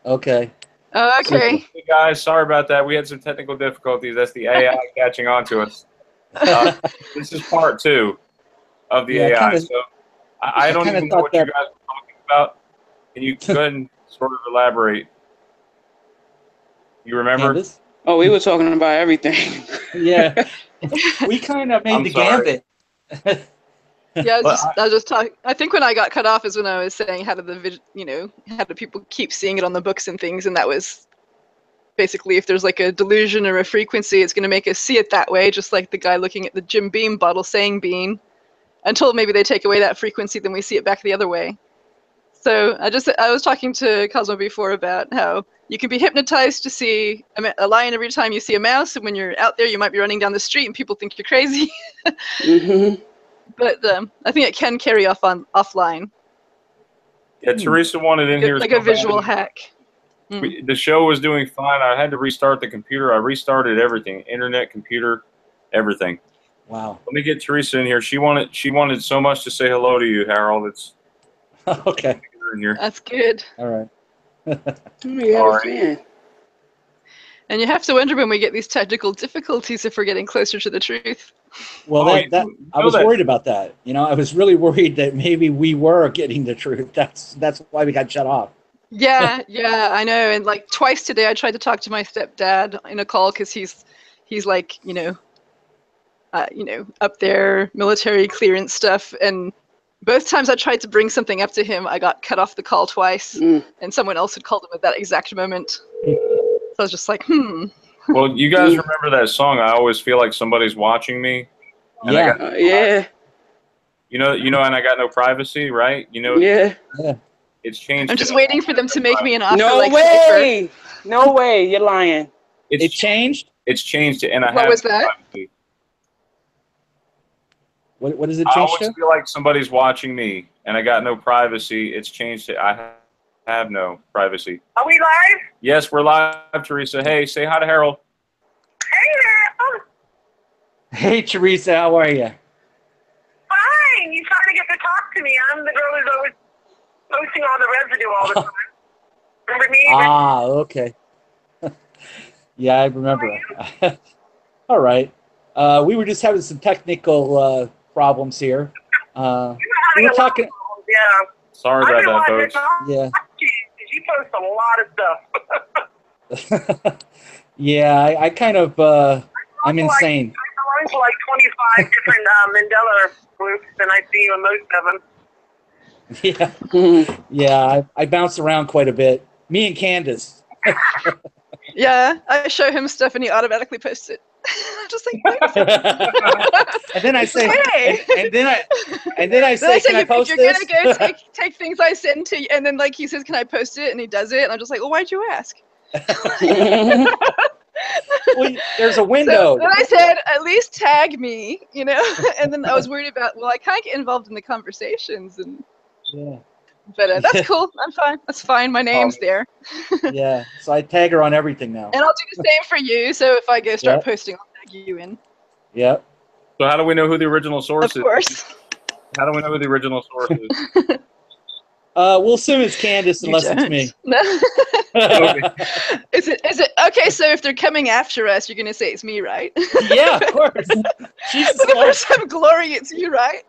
Okay. Oh, Super. okay. Hey guys, sorry about that. We had some technical difficulties. That's the AI catching on to us. This is part two of the Yeah, AI. So I I don't kind of even know thought what you that. guys were talking about. Can you go ahead and sort of elaborate? You remember? Candice. Oh, we were talking about everything. Yeah, we kind of made I'm the sorry. gambit. Yeah, But I was just talking. I think when I got cut off is when I was saying how do how do people keep seeing it on the books and things, and that was basically if there's like a delusion or a frequency, it's going to make us see it that way, just like the guy looking at the Jim Beam bottle saying bean. Until maybe they take away that frequency, then we see it back the other way. So I was talking to Cosmo before about how you can be hypnotized to see a lion every time you see a mouse, and when you're out there, you might be running down the street and people think you're crazy. But I think it can carry off offline. yeah, Teresa wanted in here Like so a visual bad. hack. The show was doing fine. I had to restart the computer. I restarted everything, internet, computer, everything. Wow. Let me get Teresa in here. She wanted so much to say hello to you, Harold. It's Okay. in here. That's good. All right. You have a fan. And you have to wonder when we get these technical difficulties if we're getting closer to the truth. Well, Oh, I was worried about that. You know, I was really worried that maybe we were getting the truth. That's why we got shut off. Yeah, I know. And like twice today, I tried to talk to my stepdad in a call because he's like up there, military clearance stuff, and both times I tried to bring something up to him, I got cut off the call twice, and someone else had called him at that exact moment. So I was just like, Well, you guys remember that song? I always feel like somebody's watching me. And Yeah. Yeah. You know, and I got no privacy, right? You know, Yeah. Yeah. it's changed. I'm just waiting for them to make me an offer. No like way. No way. You're lying. It changed. It's changed, and I What have was that? privacy. What does it I change always to? feel like somebody's watching me, and I got no privacy. It's changed to I have no privacy. Are we live? Yes, we're live, Teresa. Hey, say hi to Harold. Hey there. Oh, Hey, Teresa, how are you? fine. You trying to get to talk to me. I'm the girl who's always posting all the residue all the time. Remember me? Ah, okay. Yeah, I remember. All right. We were just having some technical problems here. We were talking. Yeah. Sorry about that, folks. Yeah. You post a lot of stuff. Yeah, I kind of. I'm insane. I belong to like 25 different Mandela groups, and I see you in most of them. Yeah. Yeah, I bounce around quite a bit. Me and Candice. Yeah, I show him stuff and he automatically posts it. I'm just like, wait a second. And then I say, Hey. and then I say, can I post if this? you're gonna go take things I send to you, and then like he says, can I post it? And he does it, and I'm just like, well, why'd you ask? Well, there's a window. So then I said, at least tag me, And then I was worried about, well, I can't get involved in the conversations, and Yeah. but that's cool. I'm fine. That's fine. My name's there. Yeah. So I tag her on everything now. And I'll do the same for you. So if I go start posting, I'll tag you in. Yep. So how do we know who the original source is? Of course. How do we know who the original source is? We'll assume it's Candice unless it's me. No. Is it okay? So if they're coming after us, you're gonna say it's me, right? Yeah, of course. She's For the first time, glory, it's you, right?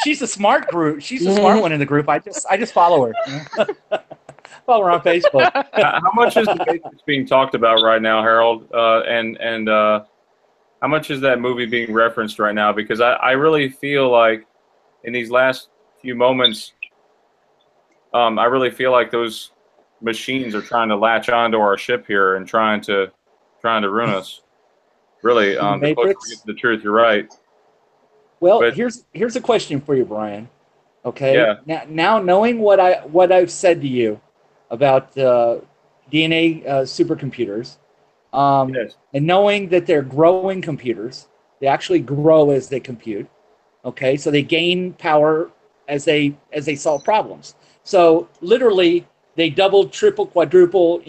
She's a smart group. She's a smart one in the group. I just follow her. Follow her on Facebook. How much is the Matrix being talked about right now, Harold? And how much is that movie being referenced right now? Because I really feel like in these last few moments, I really feel like those machines are trying to latch onto our ship here and trying to ruin us. Really, the closer we get to the truth, you're right. Well, but here's a question for you, Brian. Okay. Yeah. Now knowing what I've said to you about DNA supercomputers, Yes. and knowing that they're growing computers, they actually grow as they compute. Okay, so they gain power as they solve problems. So literally, they double, triple, quadruple,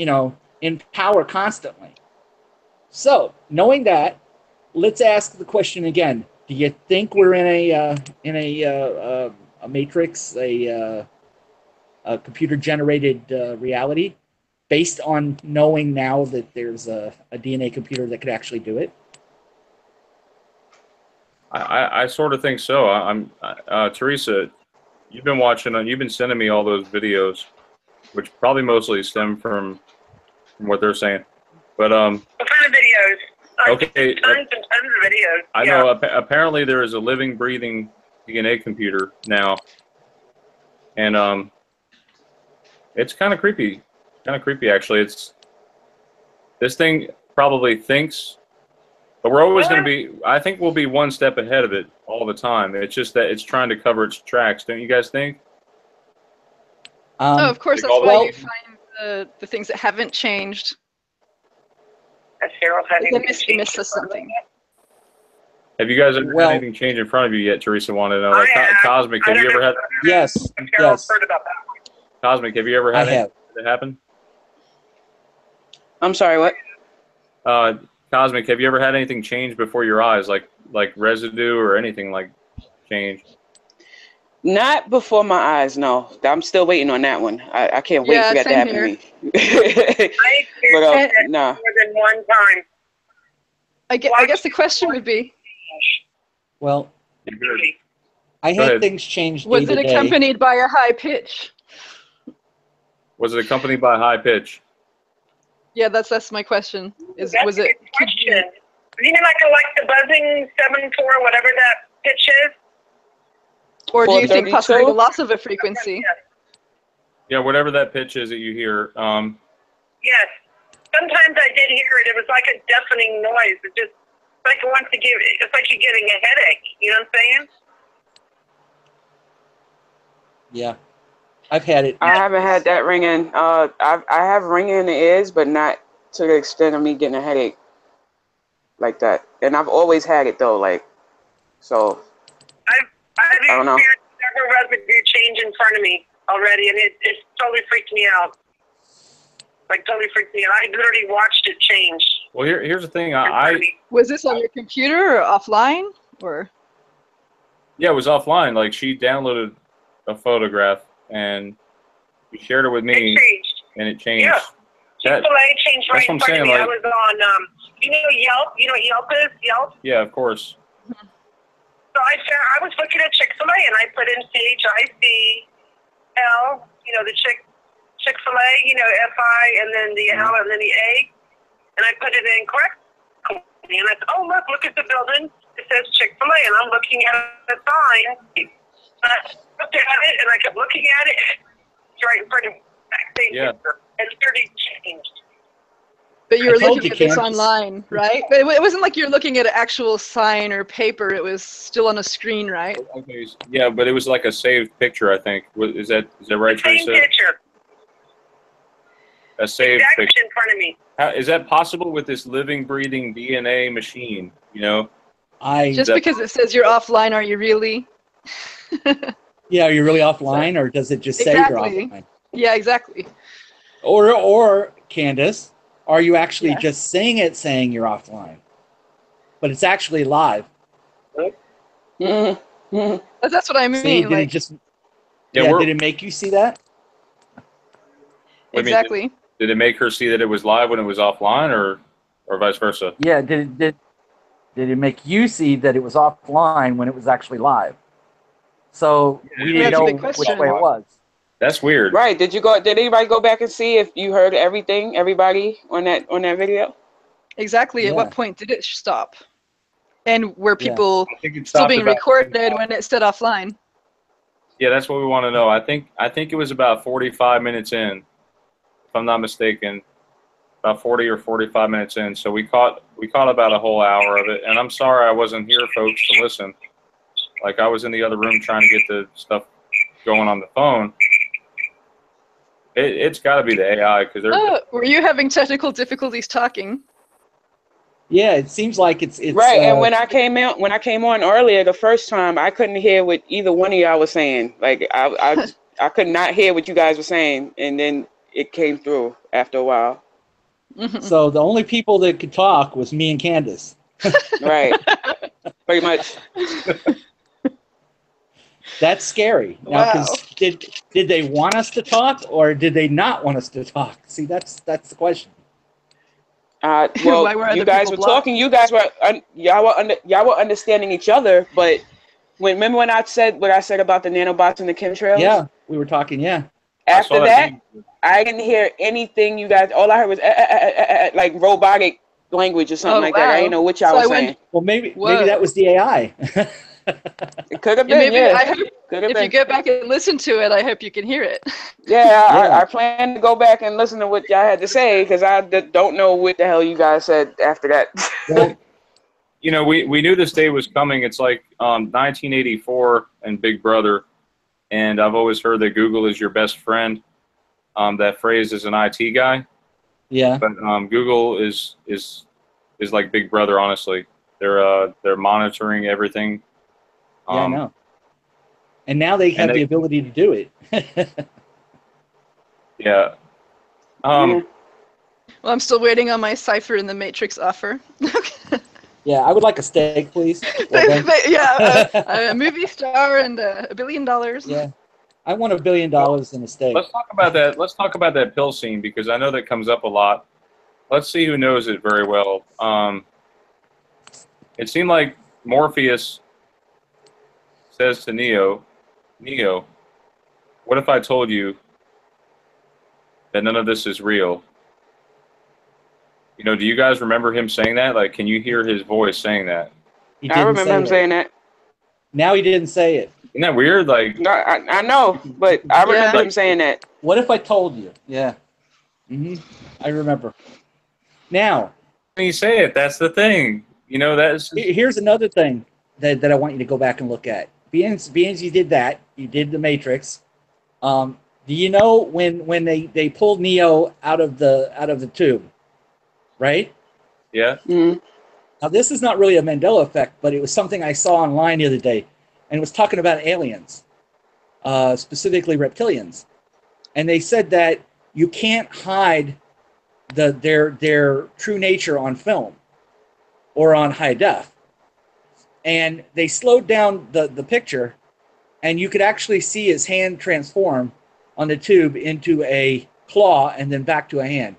in power constantly. So knowing that, let's ask the question again. Do you think we're in a matrix, a computer-generated reality? based on knowing now that there's a DNA computer that could actually do it? I sort of think so. Teresa, you've been sending me all those videos, which probably mostly stem from what they're saying. But What kind of videos? Okay. Tons and tons of videos. I know. Apparently, there is a living, breathing DNA computer now, and it's kind of creepy. Actually. This thing probably thinks, but we're always going to be. I think we'll be one step ahead of it all the time. It's just that it's trying to cover its tracks. Don't you guys think? Oh, of course. That's why you find the things that haven't changed. They missed us something. Have you guys ever had anything change in front of you yet? Teresa wanted to know. Like, Cosmic, have you ever had? Yes. Yes. Heard about that. Cosmic, have you ever had that happen? I'm sorry, what? Cosmic, have you ever had anything change before your eyes, like residue or anything like change? Not before my eyes, no. I'm still waiting on that one. I can't wait for that to happen to me. I experienced it more than one time. I guess the question would be, well, I had things change day was to it day. accompanied by a high pitch? Was it accompanied by a high pitch? Yeah, that's my question. Was it? Question. You mean like the buzzing 7-4, whatever that pitch is? Or do you think possibly the loss of a frequency? Yeah, whatever that pitch is that you hear. Yes. Sometimes I did hear it. It was like a deafening noise. It just like it wants to give. It's like you're getting a headache. You know what I'm saying? Yeah, I've had it. I haven't had that ringing. I have ringing in the ears, but not to the extent of me getting a headache like that. And I've always had it though, like so. I've experienced several residue change in front of me already, and it totally freaked me out. Like totally freaked me out. I literally watched it change. Well, here's the thing. Was this on your computer or offline or? Yeah, it was offline. Like she downloaded a photograph and she shared it with me, and it changed. Yeah. Chick-fil-A changed right in front of me. Like, I was on, you know Yelp? You know what Yelp is? Yelp? Yeah, of course. So I was looking at Chick-fil-A and I put in CHICL, you know, the Chick-fil-A, you know, FI, and then the L, and then the A, and I put it in correctly. And I said, oh, look at the building. It says Chick-fil-A, and I'm looking at the sign. And I looked at it, and I kept looking at it. It's right in front of me. And it's already changed. But you were looking at this online, right? But it wasn't like you're looking at an actual sign or paper. It was still on a screen, right? Okay. Yeah, but it was like a saved picture, I think. Is that right, Teresa? Same picture. A saved picture in front of me. Is that possible with this living, breathing DNA machine? You know, just because it says you're offline, are you really? Yeah, are you really offline, or does it just say you're offline? Yeah, exactly. Or Candice, are you actually just saying you're offline, but it's actually live? That's what I mean. See, did it just? Did it make you see that? Exactly. Did it make her see that it was live when it was offline, or vice versa? Yeah. Did it make you see that it was offline when it was actually live? So we didn't know which way it was. That's weird. Right. Did anybody go back and see if you heard everybody on that video? Exactly. At what point did it stop? And were people still being recorded when it stood offline? Yeah, that's what we want to know. I think it was about 45 minutes in, if I'm not mistaken, about 40 or 45 minutes in. So we caught about a whole hour of it. And I'm sorry I wasn't here, folks, to listen. Like I was in the other room trying to get the stuff going on the phone. It's got to be the AI because they're. Were you having technical difficulties talking? Yeah, it seems like it's right. And when I came on earlier the first time, I couldn't hear what either one of y'all was saying. Like I could not hear what you guys were saying, and then it came through after a while. So the only people that could talk was me and Candice. Right. Pretty much. That's scary. Now, Wow. 'cause did they want us to talk, or did they not want us to talk? See, that's the question. Well, Why were you other guys people were blocked? talking. You guys were y'all were understanding each other. But remember when I said what I said about the nanobots and the chemtrails? Yeah, we were talking. Yeah. After I saw that, video. I didn't hear anything. You guys, all I heard was like robotic language or something Oh, like that. I wow. didn't know what y'all So was I went- saying. Well, maybe Whoa. that was the AI. It could have Yeah, been. maybe Yeah, I hope could have if you been. get back and listen to it, I hope you can hear it. Yeah, Yeah. I plan to go back and listen to what y'all had to say because I don't know what the hell you guys said after that. Well, You know, we knew this day was coming. It's like 1984 and Big Brother, and I've always heard that Google is your best friend. That phrase is an IT guy, yeah. but Google is like Big Brother. Honestly, they're monitoring everything. Yeah, I know. And now they have the ability to do it. Yeah. Well, I'm still waiting on my Cipher in the Matrix offer. Yeah, I would like a steak, please. Well done. Yeah, a movie star and $1 billion. Yeah, I want $1 billion in a steak. Let's talk about that. Let's talk about that pill scene because I know that comes up a lot. Let's see who knows it very well. It seemed like Morpheus says to Neo, what if I told you that none of this is real? You know, do you guys remember him saying that? Like, can you hear his voice saying that? He I didn't remember say him it. saying that. Now he didn't say it. Isn't that weird? Like, No, I know, but I remember Yeah. him saying that. What if I told you? Yeah. I remember. Now, when you say it, that's the thing. You know, that's here's another thing that I want you to go back and look at. Being you did that, you did the Matrix. Do you know when they pulled Neo out of the tube, right? yeah. Mm. Now this is not really a Mandela effect, but it was something I saw online the other day, and it was talking about aliens, specifically reptilians, and they said that you can't hide their true nature on film or on high def, and they slowed down the picture, and you could actually see his hand transform on the tube into a claw and then back to a hand.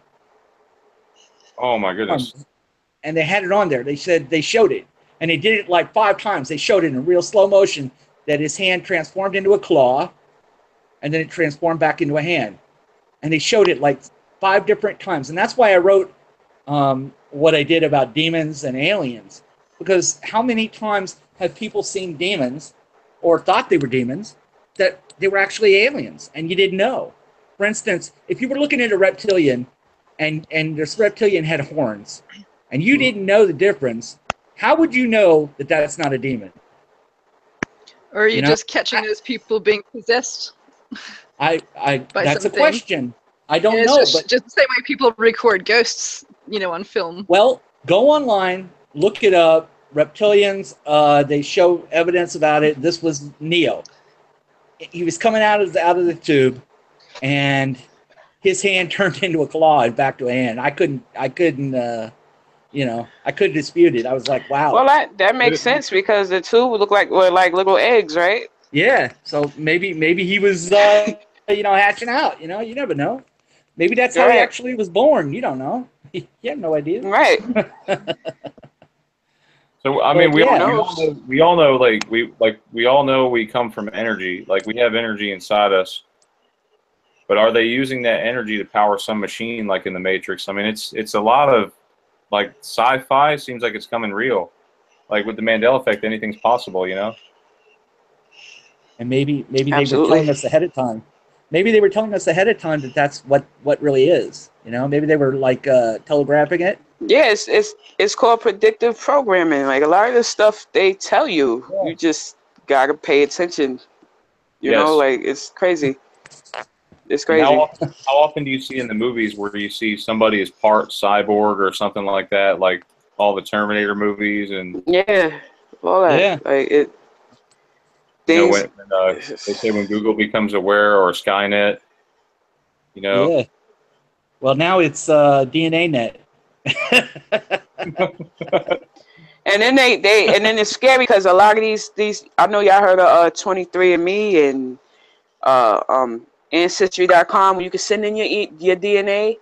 Oh my goodness. And they had it on there. They said they showed it, and they did it like 5 times. They showed it in real slow motion that his hand transformed into a claw, and then it transformed back into a hand. And they showed it like 5 different times, and that's why I wrote what I did about demons and aliens, because how many times have people seen demons or thought they were demons that they were actually aliens and you didn't know? For instance, if you were looking at a reptilian and this reptilian had horns and you didn't know the difference, how would you know that that's not a demon? Or are you You know, just catching those people being possessed? By that's something. a question. I don't know, It's but just the same way people record ghosts, on film. well, go online, look it up. Reptilians, they show evidence about it. This was Neo. He was coming out of the tube, and his hand turned into a claw and back to a hand. I couldn't dispute it. I was like, wow. Well, that makes sense because the two would look like were like little eggs, right? Yeah. So maybe he was hatching out. You never know. Maybe that's how he Right. actually was born. You don't know. You have no idea. Right. So I mean, But, we yeah. all know we all know we come from energy. Like we have energy inside us. But are they using that energy to power some machine like in the Matrix? I mean, it's a lot of like sci-fi. Seems like it's coming real. Like with the Mandela effect, anything's possible, And maybe they were Absolutely. telling us ahead of time. Maybe they were telling us ahead of time that that's what really is. Maybe they were like telegraphing it. Yeah, it's called predictive programming. Like a lot of this stuff they tell you, you just gotta pay attention. You know, like it's crazy. It's crazy. How often do you see in the movies where you see somebody as part cyborg or something like that, like all the Terminator movies and Yeah, all that. Yeah. Like it. when Things. they say when Google becomes aware or Skynet, Yeah. Well, now it's DNA net. And then and then it's scary because a lot of these I know y'all heard of 23andMe and Ancestry.com where you can send in your DNA.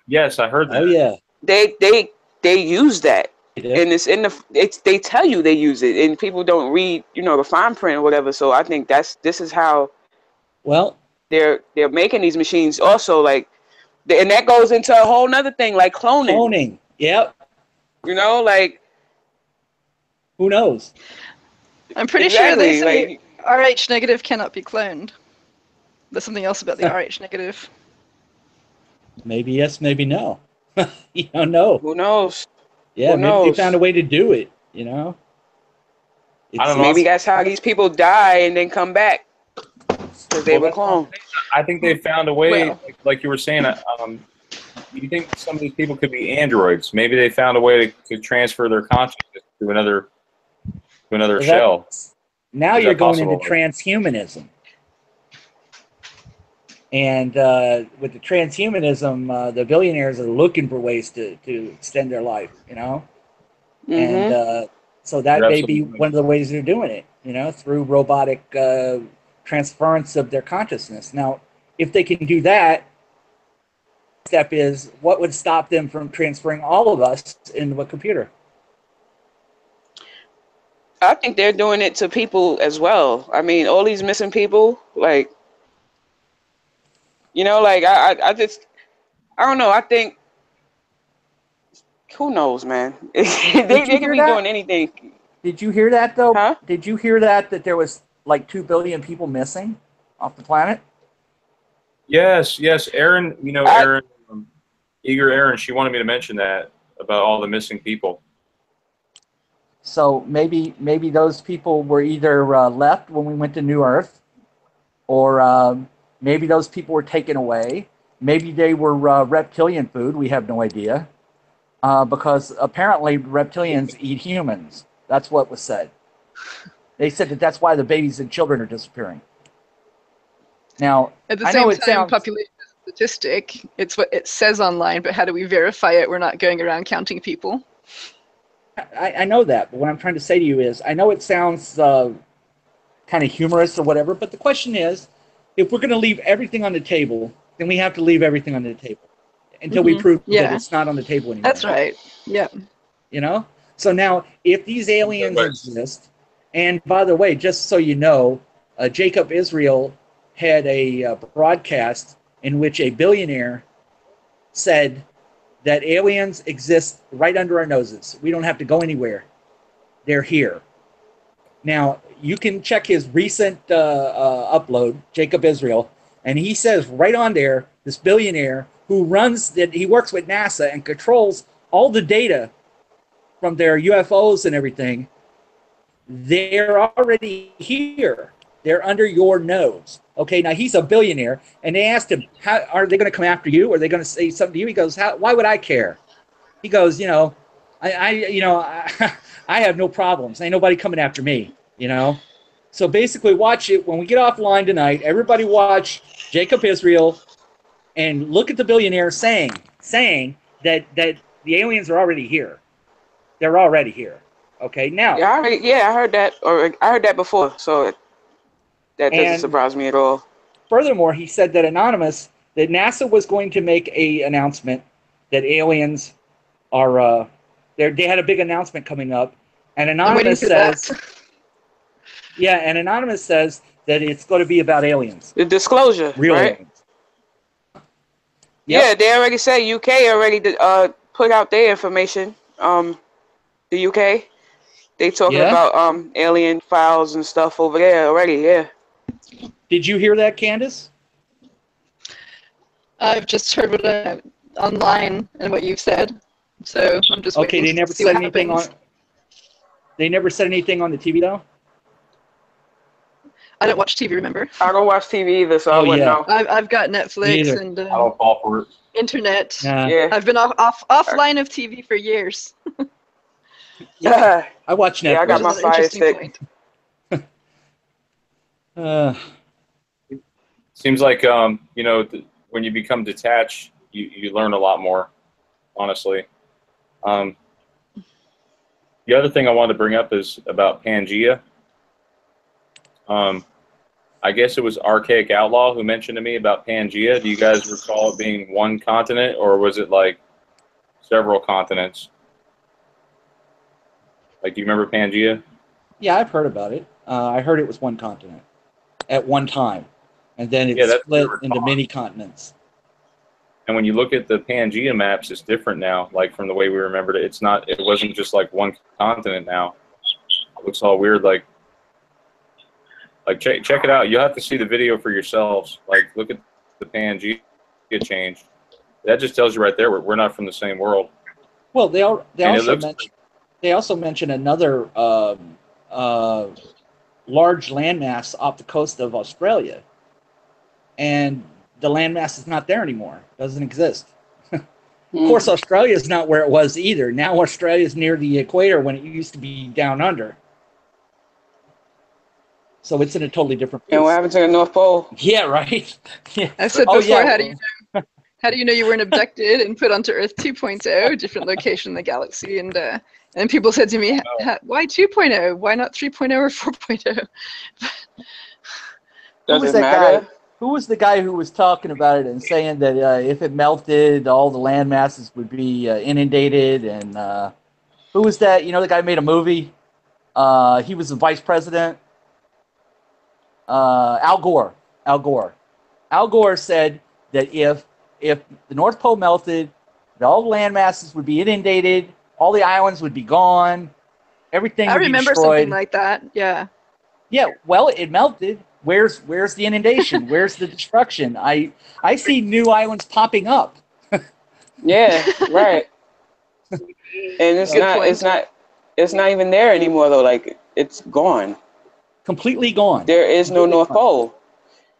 Yes, I heard that. Oh yeah. They use that. They And they tell you they use it, and people don't read, the fine print or whatever. So I think this is how they're making these machines also, like, and that goes into a whole nother thing, like cloning. Yep. Like, who knows? I'm pretty sure they say Rh negative cannot be cloned. There's something else about the Rh negative. Maybe yes, maybe no. You don't know. Who knows? Yeah, maybe they found a way to do it. I don't know. Maybe that's how these people die and then come back because they were cloned. I think they found a way, like you were saying. You think some of these people could be androids? Maybe they found a way to transfer their consciousness to another shell. Now you're going into transhumanism. And with the transhumanism, the billionaires are looking for ways to extend their life, Mm-hmm. And so that may be one of the ways they're doing it, through robotic transference of their consciousness. Now, if they can do that, step is, what would stop them from transferring all of us into a computer? I think they're doing it to people as well. I mean, all these missing people, like, I don't know. I think, who knows, man? they could be doing anything. Did you hear that, though? Huh? Did you hear that there was like 2 billion people missing off the planet? Yes. Erin, Erin, Eager Erin, she wanted me to mention that about all the missing people. So maybe those people were either left when we went to New Earth, or maybe those people were taken away. Maybe they were reptilian food. We have no idea. Because apparently reptilians eat humans. That's what was said. They said that's why the babies and children are disappearing. Now, at the same time, population statistic, it's what it says online, but how do we verify it? We're not going around counting people. I know that, but what I'm trying to say to you is, I know it sounds kind of humorous or whatever, but the question is, if we're going to leave everything on the table, then we have to leave everything on the table until we prove that it's not on the table anymore. That's right. Yeah. So now, if these aliens exist, and by the way, just so you know, Jacob Israel had a broadcast in which a billionaire said that aliens exist right under our noses. We don't have to go anywhere. They're here. Now, you can check his recent upload, Jacob Israel, and he says right on there, this billionaire who he works with NASA and controls all the data from their UFOs and everything, they're already here. They're under your nose. Okay, now he's a billionaire, and they asked him, "How are they going to come after you? Are they going to say something to you?" He goes, "Why would I care?" He goes, I have no problems. Ain't nobody coming after me, So basically, watch it when we get offline tonight. Everybody watch Jacob Israel and look at the billionaire saying that the aliens are already here. They're already here. Okay, now. I heard that, or I heard that before. So that doesn't surprise me at all. Furthermore, he said that that NASA was going to make an announcement that aliens are. They had a big announcement coming up, and Anonymous says. Yeah, and Anonymous says that it's going to be about aliens. The disclosure, real right? aliens. Yep. Yeah, they already said UK already put out their information. The UK, they talking about alien files and stuff over there already. Yeah. Did you hear that, Candice? I've just heard what online and what you've said, so I'm just okay. They never said anything on. They never said anything on the TV though. I don't watch TV, remember? I don't watch TV either, so I wouldn't know. I've got Netflix and I don't fall for it. internet. Yeah. I've been offline of TV for years. Yeah, I watch Netflix. Yeah, I got my Fire Stick. Seems like when you become detached, you learn a lot more. Honestly, The other thing I wanted to bring up is about Pangea. I guess it was Archaic Outlaw who mentioned to me about Pangea. Do you guys recall it being one continent, or was it like several continents? Like, do you remember Pangea? Yeah, I've heard about it. I heard it was one continent at one time, and then it split into many continents. And when you look at the Pangea maps, it's different now. Like from the way we remembered it, it's not. It wasn't just like one continent now. It looks all weird. Like check it out. You'll have to see the video for yourselves. Like, look at the Pangea change. That just tells you right there we're not from the same world. Well, they also mention another large landmass off the coast of Australia, and the landmass is not there anymore. Doesn't exist. Of course, Australia is not where it was either. Now Australia is near the equator when it used to be down under. So it's in a totally different place. And what happened to the North Pole? Yeah, right. Yeah. I said before, how do you know you weren't abducted and put onto Earth 2.0, different location in the galaxy? And people said to me, why 2.0? Why not 3.0 or 4.0? Who was that guy? Who was the guy who was talking about it and saying that if it melted, all the land masses would be inundated? And who was that? You know, the guy who made a movie. He was the vice president. Al Gore. Al Gore. Al Gore said that if the North Pole melted, all the land masses would be inundated, all the islands would be gone, everything would be destroyed. I remember something like that. Yeah. Yeah. Well, it melted. Where's the inundation? Where's the destruction? I see new islands popping up. Yeah. Right. And it's not even there anymore though. Like, it's gone. Completely gone. There is no North Pole.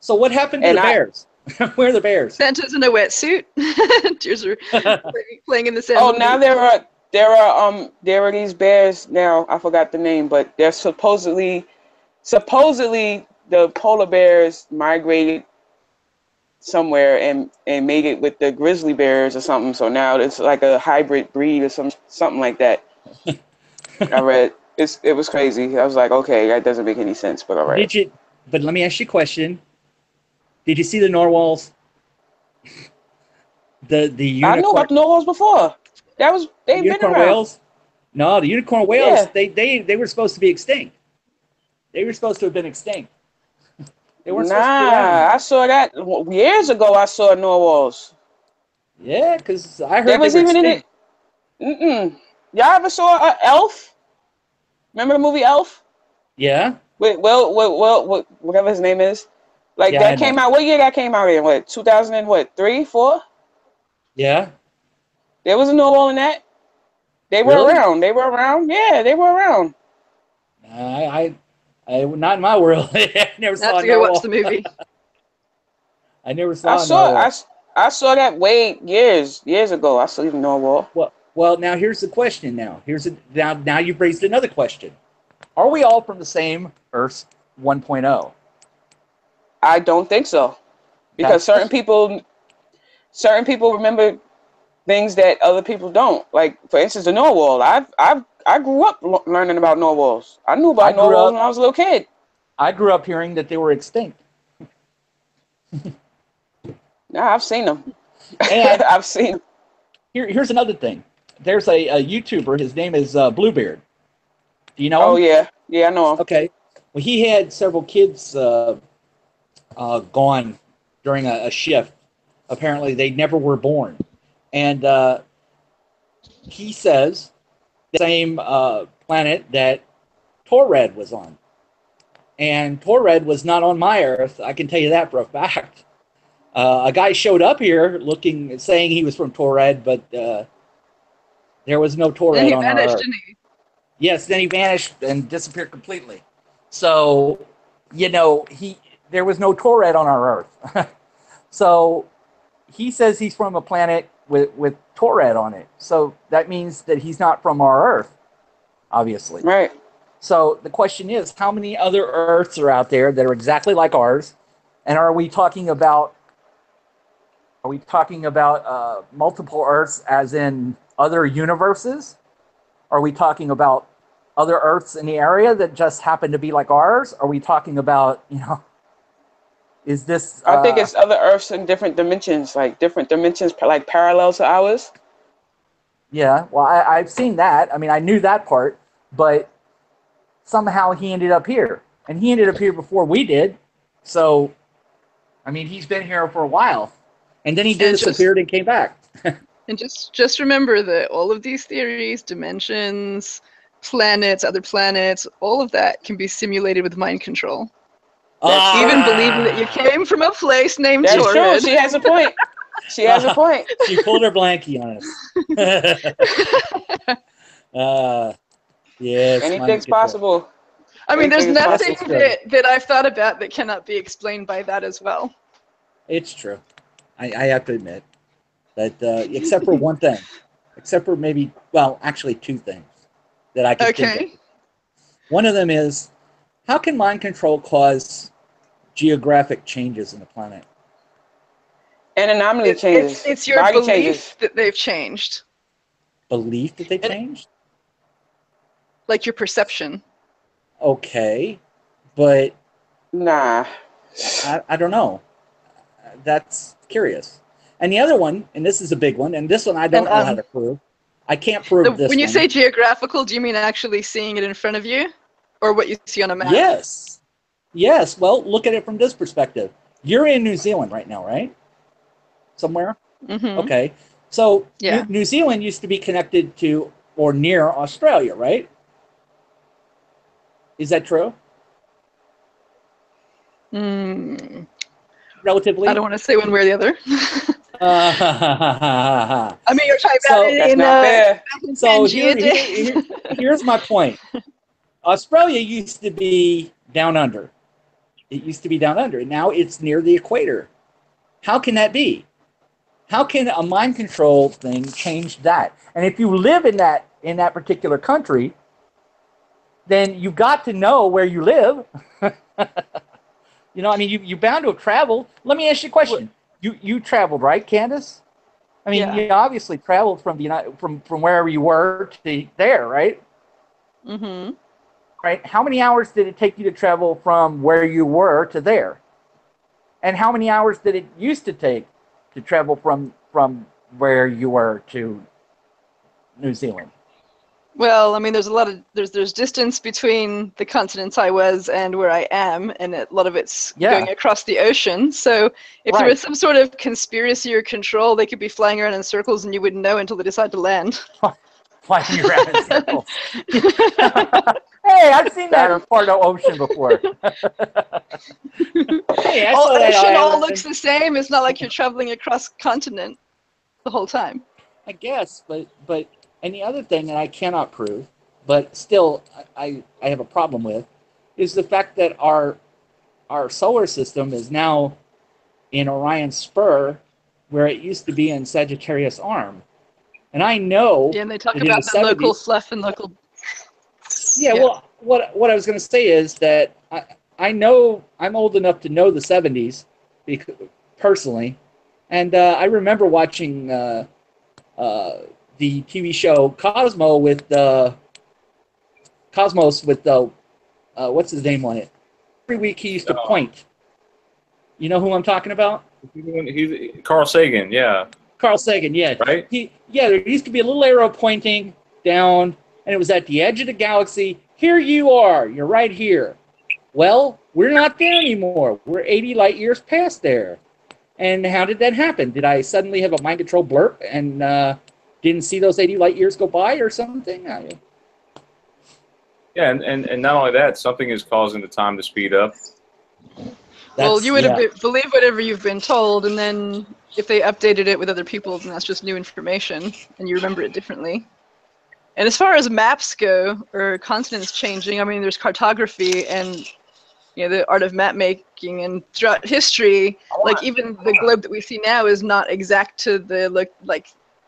So what happened to the bears? Where are the bears? Santa's in a wetsuit. Tears are playing in the sand. Oh, now there are these bears now. I forgot the name, but they're supposedly the polar bears migrated somewhere and made it with the grizzly bears or something. So now it's like a hybrid breed or something like that. I read. It was crazy. I was like, okay, that doesn't make any sense, but all right. But let me ask you a question. Did you see the narwhals? The unicorn. I knew about the narwhals before. They've been around. Whales? No, the unicorn whales. Yeah. They were supposed to be extinct. They were supposed to have been extinct. They weren't supposed to be around. I saw that years ago. I saw narwhals. Yeah, because I heard they were extinct. Y'all ever saw Elf? Remember the movie Elf? Yeah. Well, whatever his name is. Like, yeah, that came out. What year that came out in? What, 2003, 4? Yeah. There was a narwhal in that. They were around. They were around. Yeah, they were around. I not in my world. I never saw. Have to go watch the movie. I never saw. I saw that years ago. I saw the narwhal. Well, now here's the question. Now you've raised another question. Are we all from the same Earth 1.0? I don't think so, because certain people remember things that other people don't. Like, for instance, the narwhal. I grew up learning about narwhals. I knew about narwhals when I was a little kid. I grew up hearing that they were extinct. Nah, I've seen them. And I've seen them. Here's another thing. There's a YouTuber. His name is Bluebeard. Do you know him? Oh, yeah. Yeah, I know him. Okay. Well, he had several kids gone during a shift. Apparently, they never were born. And he says the same planet that Torred was on. And Torred was not on my Earth. I can tell you that for a fact. A guy showed up here saying he was from Torred, but there was no Torred on our Earth. Didn't he? Yes, then he vanished and disappeared completely. So, there was no Torred on our Earth. So he says he's from a planet with Torred on it. So that means that he's not from our Earth, obviously. Right. So the question is, how many other Earths are out there that are exactly like ours? And are we talking about multiple Earths as in other universes? Are we talking about other Earths in the area that just happen to be like ours? Are we talking about, is this... I think it's other Earths in different dimensions, like parallel to ours. Yeah, well, I've seen that. I mean, I knew that part, but somehow he ended up here. And he ended up here before we did. So, I mean, he's been here for a while. And then he disappeared and came back. And just remember that all of these theories, dimensions, planets, other planets, all of that can be simulated with mind control. Even believing that you came from a place named That's Torrid. true. She has a point. She has a point. She pulled her blankie on us. Yes. Anything's possible. I mean, there's nothing that I've thought about that cannot be explained by that as well. It's true. I have to admit that, except for one thing, except for maybe, well, actually two things that I can think of. One of them is, how can mind control cause geographic changes in the planet? And anomaly changes. It's your belief that they've changed. Belief that they changed? Like your perception. Okay, but... Nah. I don't know. That's curious. And the other one, and this is a big one, and this one I don't know how to prove. I can't prove this one. When you say geographical, do you mean actually seeing it in front of you? Or what you see on a map? Yes. Yes. Well, look at it from this perspective. You're in New Zealand right now, right? Somewhere? Mm-hmm. Okay. So yeah. New Zealand used to be connected to or near Australia, right? Is that true? Relatively? I don't want to say one way or the other. I mean, you're talking about here's my point. Australia used to be down under. It used to be down under. Now it's near the equator. How can that be? How can a mind control thing change that? And if you live in that particular country, then you've got to know where you live. I mean, you're bound to have traveled. Let me ask you a question. You traveled, right, Candice? I mean, you obviously traveled from from wherever you were to there, right? Mm-hmm. Right. How many hours did it take you to travel from where you were to there? And how many hours did it used to take to travel from where you were to New Zealand? Well, I mean, there's distance between the continents I was and where I am, and a lot of it's going across the ocean. So if there was some sort of conspiracy or control, they could be flying around in circles and you wouldn't know until they decide to land. Flying around in circles. Hey, I've seen that in part of the ocean before. Hey, ocean all looks the same. It's not like you're traveling across continent the whole time. I guess, but and the other thing that I cannot prove, but still I have a problem with, is the fact that our solar system is now in Orion's Spur, where it used to be in Sagittarius Arm. And I know... Yeah, and they talk about the local fluff and local... Yeah, well, what I was going to say is that I know, I'm old enough to know the 70s, personally, and I remember watching the TV show Cosmos with what's his name on it? Every week he used to point. You know who I'm talking about? He's Carl Sagan, yeah. Carl Sagan, yeah. Right? There used to be a little arrow pointing down, and it was at the edge of the galaxy. Here you are. You're right here. Well, we're not there anymore. We're 80 light years past there. And how did that happen? Did I suddenly have a mind control blurb and didn't see those 80 light years go by or something? Yeah, and not only that, something is causing the time to speed up. Well, you would believe whatever you've been told, and then if they updated it with other people, then that's just new information, and you remember it differently. And as far as maps go, or continents changing, I mean, there's cartography and the art of map making, and throughout history, like even the globe that we see now is not exact to the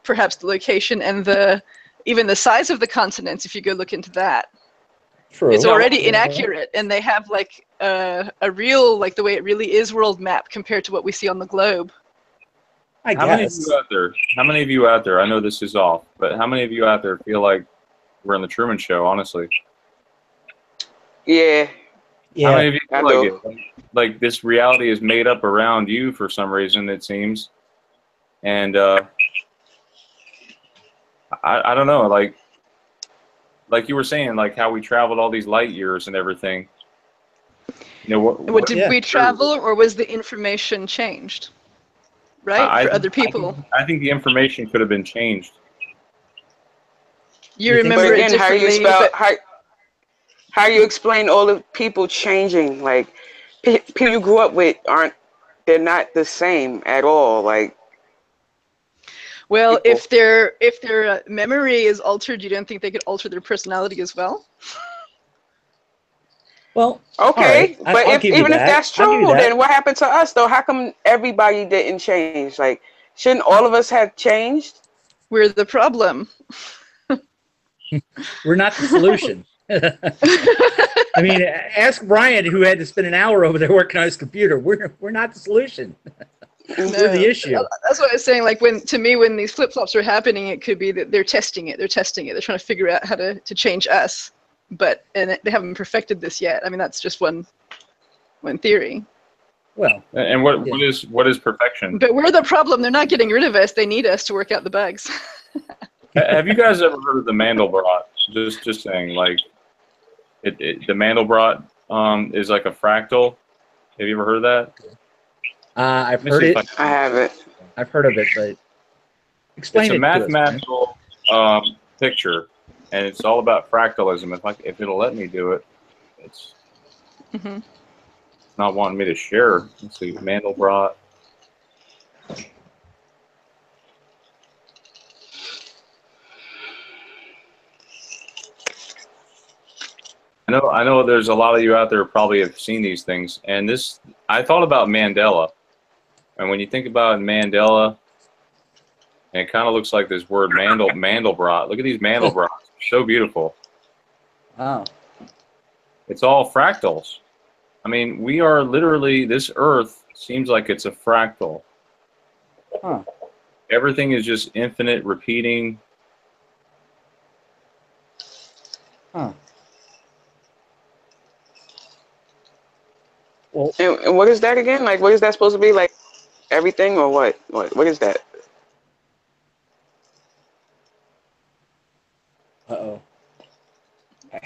perhaps the location and even the size of the continents. If you go look into that, true. It's already inaccurate, and they have like a real, like the way it really is world map compared to what we see on the globe. How many of you out there, I know this is off, but how many of you out there feel like we're in the Truman Show, honestly? Yeah. How many of you feel like this reality is made up around you for some reason, it seems? And I don't know, like you were saying, like how we traveled all these light years and everything. You know, what did we travel, or was the information changed? Right, for other people. I think the information could have been changed. You remember but again, it differently. How you explain all the people changing? Like people you grew up with they're not the same at all. Like, well, if their memory is altered, you don't think they could alter their personality as well? Well, okay, right. but even if that's true, then what happened to us though? How come everybody didn't change? Like, shouldn't all of us have changed? We're the problem. We're not the solution. I mean, ask Brian, who had to spend an hour over there working on his computer. We're not the solution. We're the issue. That's what I was saying. Like when these flip-flops are happening, it could be that they're testing it. They're trying to figure out how to change us. And they haven't perfected this yet. I mean, that's just one theory. Well, and what is perfection? But we're the problem. They're not getting rid of us. They need us to work out the bugs. Have you guys ever heard of the Mandelbrot? Just saying, like, the Mandelbrot is like a fractal. Have you ever heard of that? I've heard it. I haven't. I've heard of it, but explain it. It's a mathematical picture, and it's all about fractalism. If it'll let me do it, it's not wanting me to share. Let's see, Mandelbrot. I know there's a lot of you out there who probably have seen these things, and I thought about Mandela, and when you think about Mandela, and it kind of looks like this word Mandelbrot. Look at these Mandelbrots, so beautiful. Wow. It's all fractals. I mean, we are literally, this Earth seems like it's a fractal. Huh. Everything is just infinite, repeating. Huh. Well, and what is that again? Like, what is that supposed to be? Like, everything or what? What is that? Uh-oh.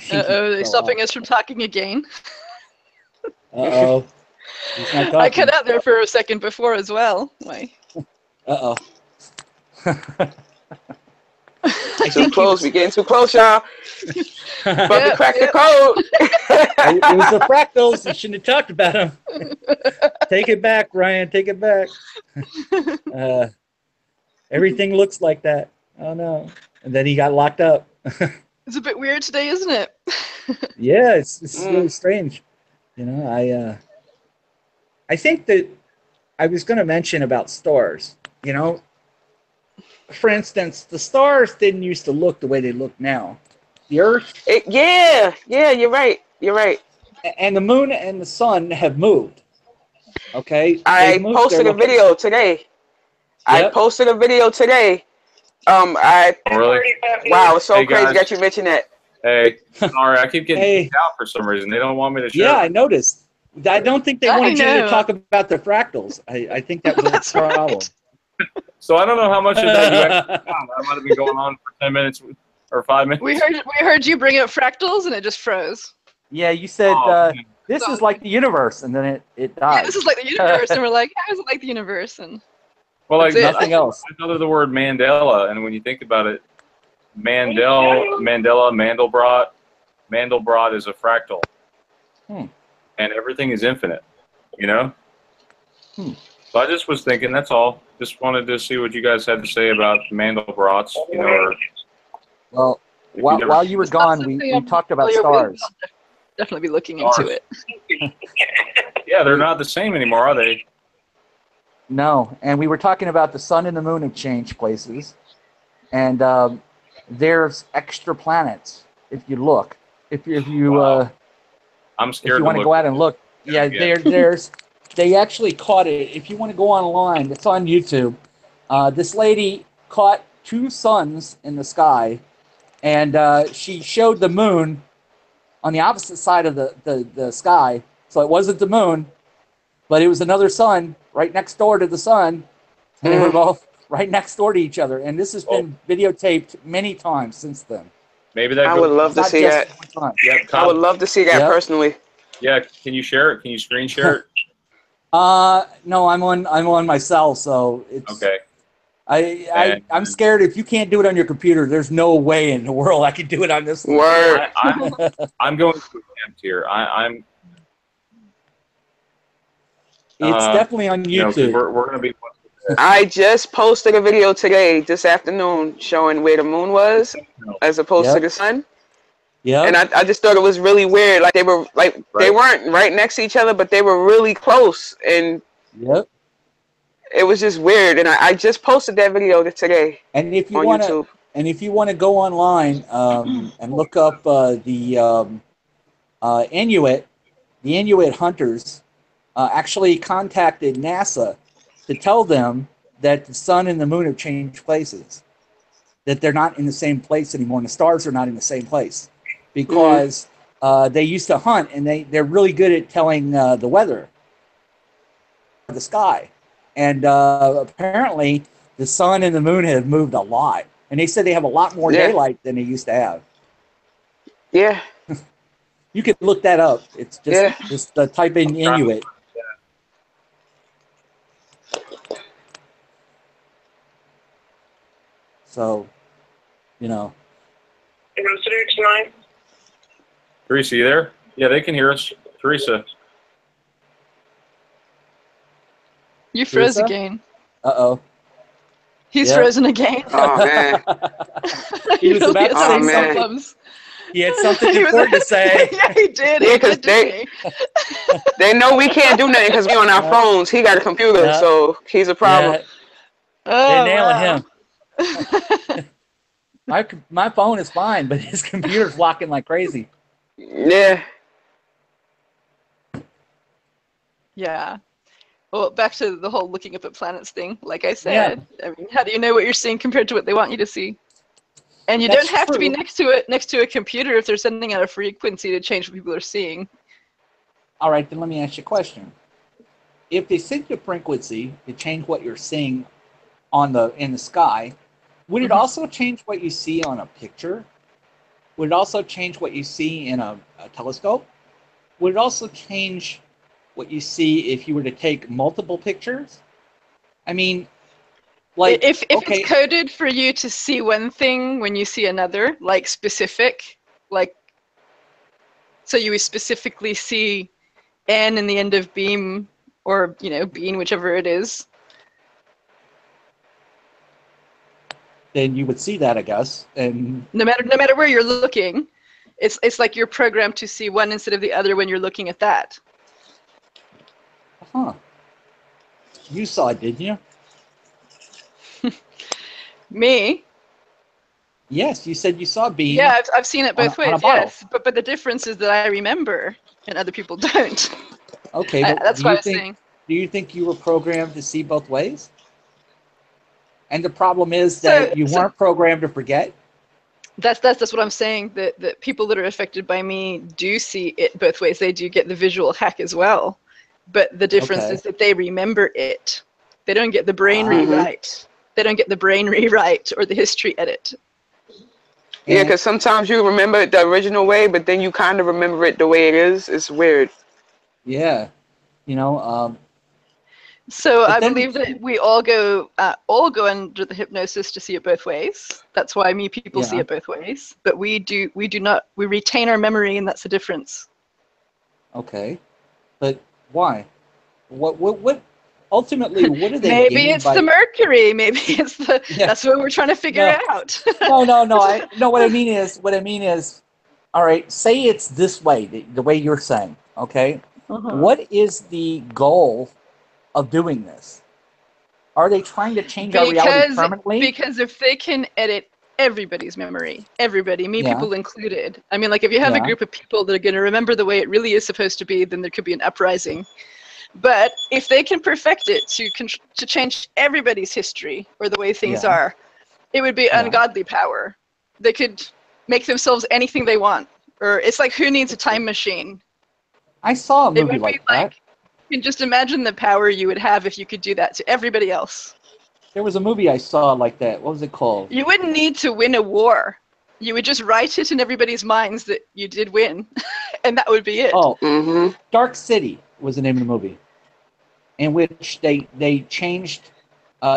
They're stopping us from talking again. Uh-oh. I cut out there for a second before as well. Why? Uh-oh. Too close. We're getting too close, y'all. About to crack the code. It was the fractals. You shouldn't have talked about them. Take it back, Ryan. Take it back. Everything looks like that. Oh, no. And then he got locked up. It's a bit weird today, isn't it? Yeah, it's really strange. You know, I think that I was going to mention about stars. You know, for instance, the stars didn't used to look the way they look now. The Earth. Yeah, you're right. You're right. And the moon and the sun have moved. Okay. I posted a video today. Yep. I posted a video today. Really? Wow, it's so hey, crazy guys. that you mentioned that. Hey, sorry, I keep getting kicked out for some reason. They don't want me to share. Yeah, I noticed. I don't think they wanted you to talk about the fractals. I think that was a problem. So I don't know how much of that you actually found. I might have been going on for 10 minutes or 5 minutes. We heard you bring up fractals and it just froze. Yeah, you said this is like the universe, and then it died. Yeah, this is like the universe, and we're like, how is it like the universe? And well, like nothing else. I thought of the word Mandela, and when you think about it, Mandelbrot is a fractal, and everything is infinite. You know. So I just was thinking. That's all. Just wanted to see what you guys had to say about Mandelbrots. You know. Well, while you were gone, we talked about stars. I'll definitely be looking into it. Yeah, they're not the same anymore, are they? No, and we were talking about the sun and the moon have changed places, and there's extra planets. If you look, if you wow. I'm scared. If you want to go out and look, yeah, there's. They actually caught it. If you want to go online, it's on YouTube. This lady caught 2 suns in the sky, and she showed the moon on the opposite side of the sky. So it wasn't the moon, but it was another sun right next door to the sun. And they were both right next door to each other. And this has been videotaped many times since then. Maybe that. I would love to see that. Yep, I would love to see that personally. Yeah, can you share it? Can you screen share it? No, I'm on my cell, so it's okay. I'm scared if you can't do it on your computer, there's no way in the world I could do it on this one. Word. I'm going to attempt here. I'm. It's definitely on YouTube. You know, we're going to be. I just posted a video today, this afternoon, showing where the moon was as opposed to the sun. Yeah. And I just thought it was really weird. Like they were they weren't right next to each other, but they were really close. And it was just weird. And I just posted that video today. And if you want to, YouTube. Go online and look up the Inuit, the Inuit hunters actually contacted NASA to tell them that the sun and the moon have changed places, that they're not in the same place anymore, and the stars are not in the same place, because they used to hunt, and they're really good at telling the weather, the sky, and apparently the sun and the moon have moved a lot, and they said they have a lot more daylight than they used to have. Yeah. You could look that up. It's just type in Inuit. So, you know. Residue tonight. Teresa, you there? Yeah, they can hear us. Teresa. You froze again. Uh-oh. He's frozen again. Oh, man. He was about to say something. He had something important to say. Yeah, he did. Yeah, because they know we can't do nothing because we're on our phones. He got a computer, so he's a problem. They're nailing him. My phone is fine, but his computer's locking like crazy. Yeah. Yeah. Well, back to the whole looking up at planets thing. Like I said, I mean, how do you know what you're seeing compared to what they want you to see? And you don't have to be next to a computer if they're sending out a frequency to change what people are seeing. All right, then let me ask you a question. If they send you a frequency to change what you're seeing in the sky, would it also change what you see on a picture? Would it also change what you see in a telescope? Would it also change what you see if you were to take multiple pictures? I mean, like if it's coded for you to see one thing when you see another, like specific, like so you would specifically see N in the end of beam, or bean, whichever it is. Then you would see that, I guess. And no matter where you're looking, it's like you're programmed to see one instead of the other when you're looking at that. Huh. You saw it, didn't you? Me? Yes, you said you saw beam. Yeah, I've seen it both ways. Yes, but the difference is that I remember and other people don't. Okay, that's what I was saying. Do you think you were programmed to see both ways? And the problem is that you weren't programmed to forget? That's what I'm saying, that people that are affected by me do see it both ways. They do get the visual hack as well. But the difference is that they remember it. They don't get the brain rewrite. They don't get the brain rewrite or the history edit. Yeah, because sometimes you remember it the original way, but then you kind of remember it the way it is. It's weird. Yeah. So I believe that we all go under the hypnosis to see it both ways. That's why people see it both ways. But we do not. We retain our memory, and that's the difference. Okay, but why? What? Ultimately, what do they? Maybe it's the mercury. Maybe it's the. Yeah. That's what we're trying to figure out. No. What I mean is, all right. Say it's this way, the way you're saying. Okay. What is the goal of doing this? Are they trying to change our reality permanently? Because if they can edit everybody's memory, everybody, people included. I mean, like if you have a group of people that are going to remember the way it really is supposed to be, then there could be an uprising. But if they can perfect it to change everybody's history or the way things are, it would be ungodly power. They could make themselves anything they want Or it's like Who Needs a Time Machine? I saw a It movie would like be that. like, you can just imagine the power you would have if you could do that to everybody else. There was a movie I saw like that. What was it called? You wouldn't need to win a war. You would just write it in everybody's minds that you did win, and that would be it. Oh, Dark City was the name of the movie, in which they changed,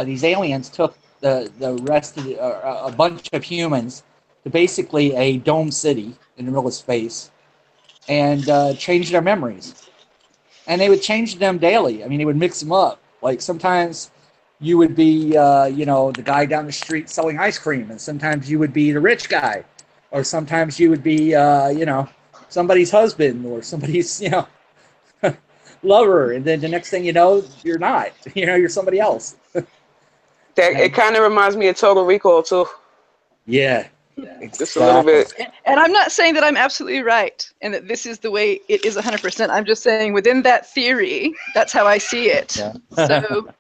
these aliens took the rest of a bunch of humans to basically a dome city in the middle of space, and changed their memories. And they would change them daily. I mean, they would mix them up. Like sometimes you would be, the guy down the street selling ice cream, and sometimes you would be the rich guy, or sometimes you would be, somebody's husband or somebody's, lover, and then the next thing you know, you're not. You're somebody else. It kind of reminds me of Total Recall too. Yeah. Just a little bit. And I'm not saying that I'm absolutely right and that this is the way it is 100%. I'm just saying within that theory, that's how I see it. Yeah. So.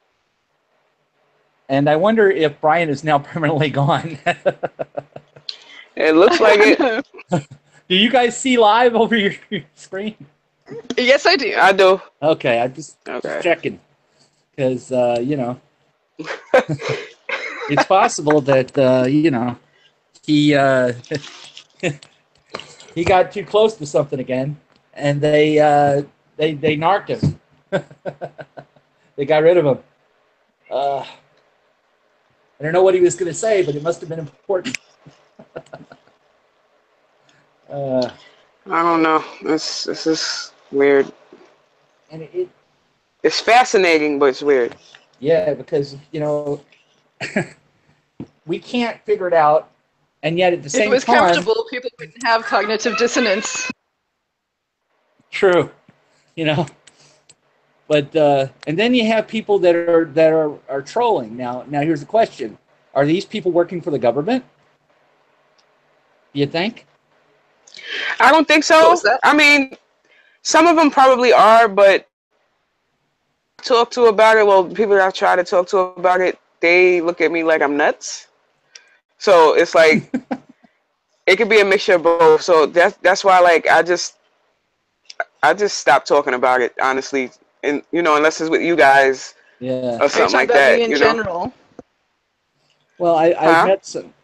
And I wonder if Brian is now permanently gone. It looks like it. Do you guys see live over your screen? Yes, I do. I do. Okay, I'm just checking. Because, it's possible that, he he got too close to something again, and they narked him. They got rid of him. I don't know what he was going to say, but it must have been important. I don't know. This is weird. And it's fascinating, but it's weird. Yeah, because we can't figure it out, and yet at the same time, if it was comfortable, people wouldn't have cognitive dissonance. True, But and then you have people that are trolling. Now here's the question: are these people working for the government? Do you think? I don't think so. I mean, some of them probably are, but talk to about it. Well, people that I've tried to talk to about it, they look at me like I'm nuts. So it's like it could be a mixture of both. So that's why, like, I just stopped talking about it, honestly. And unless it's with you guys, or something like that. In general. Well, I've met some.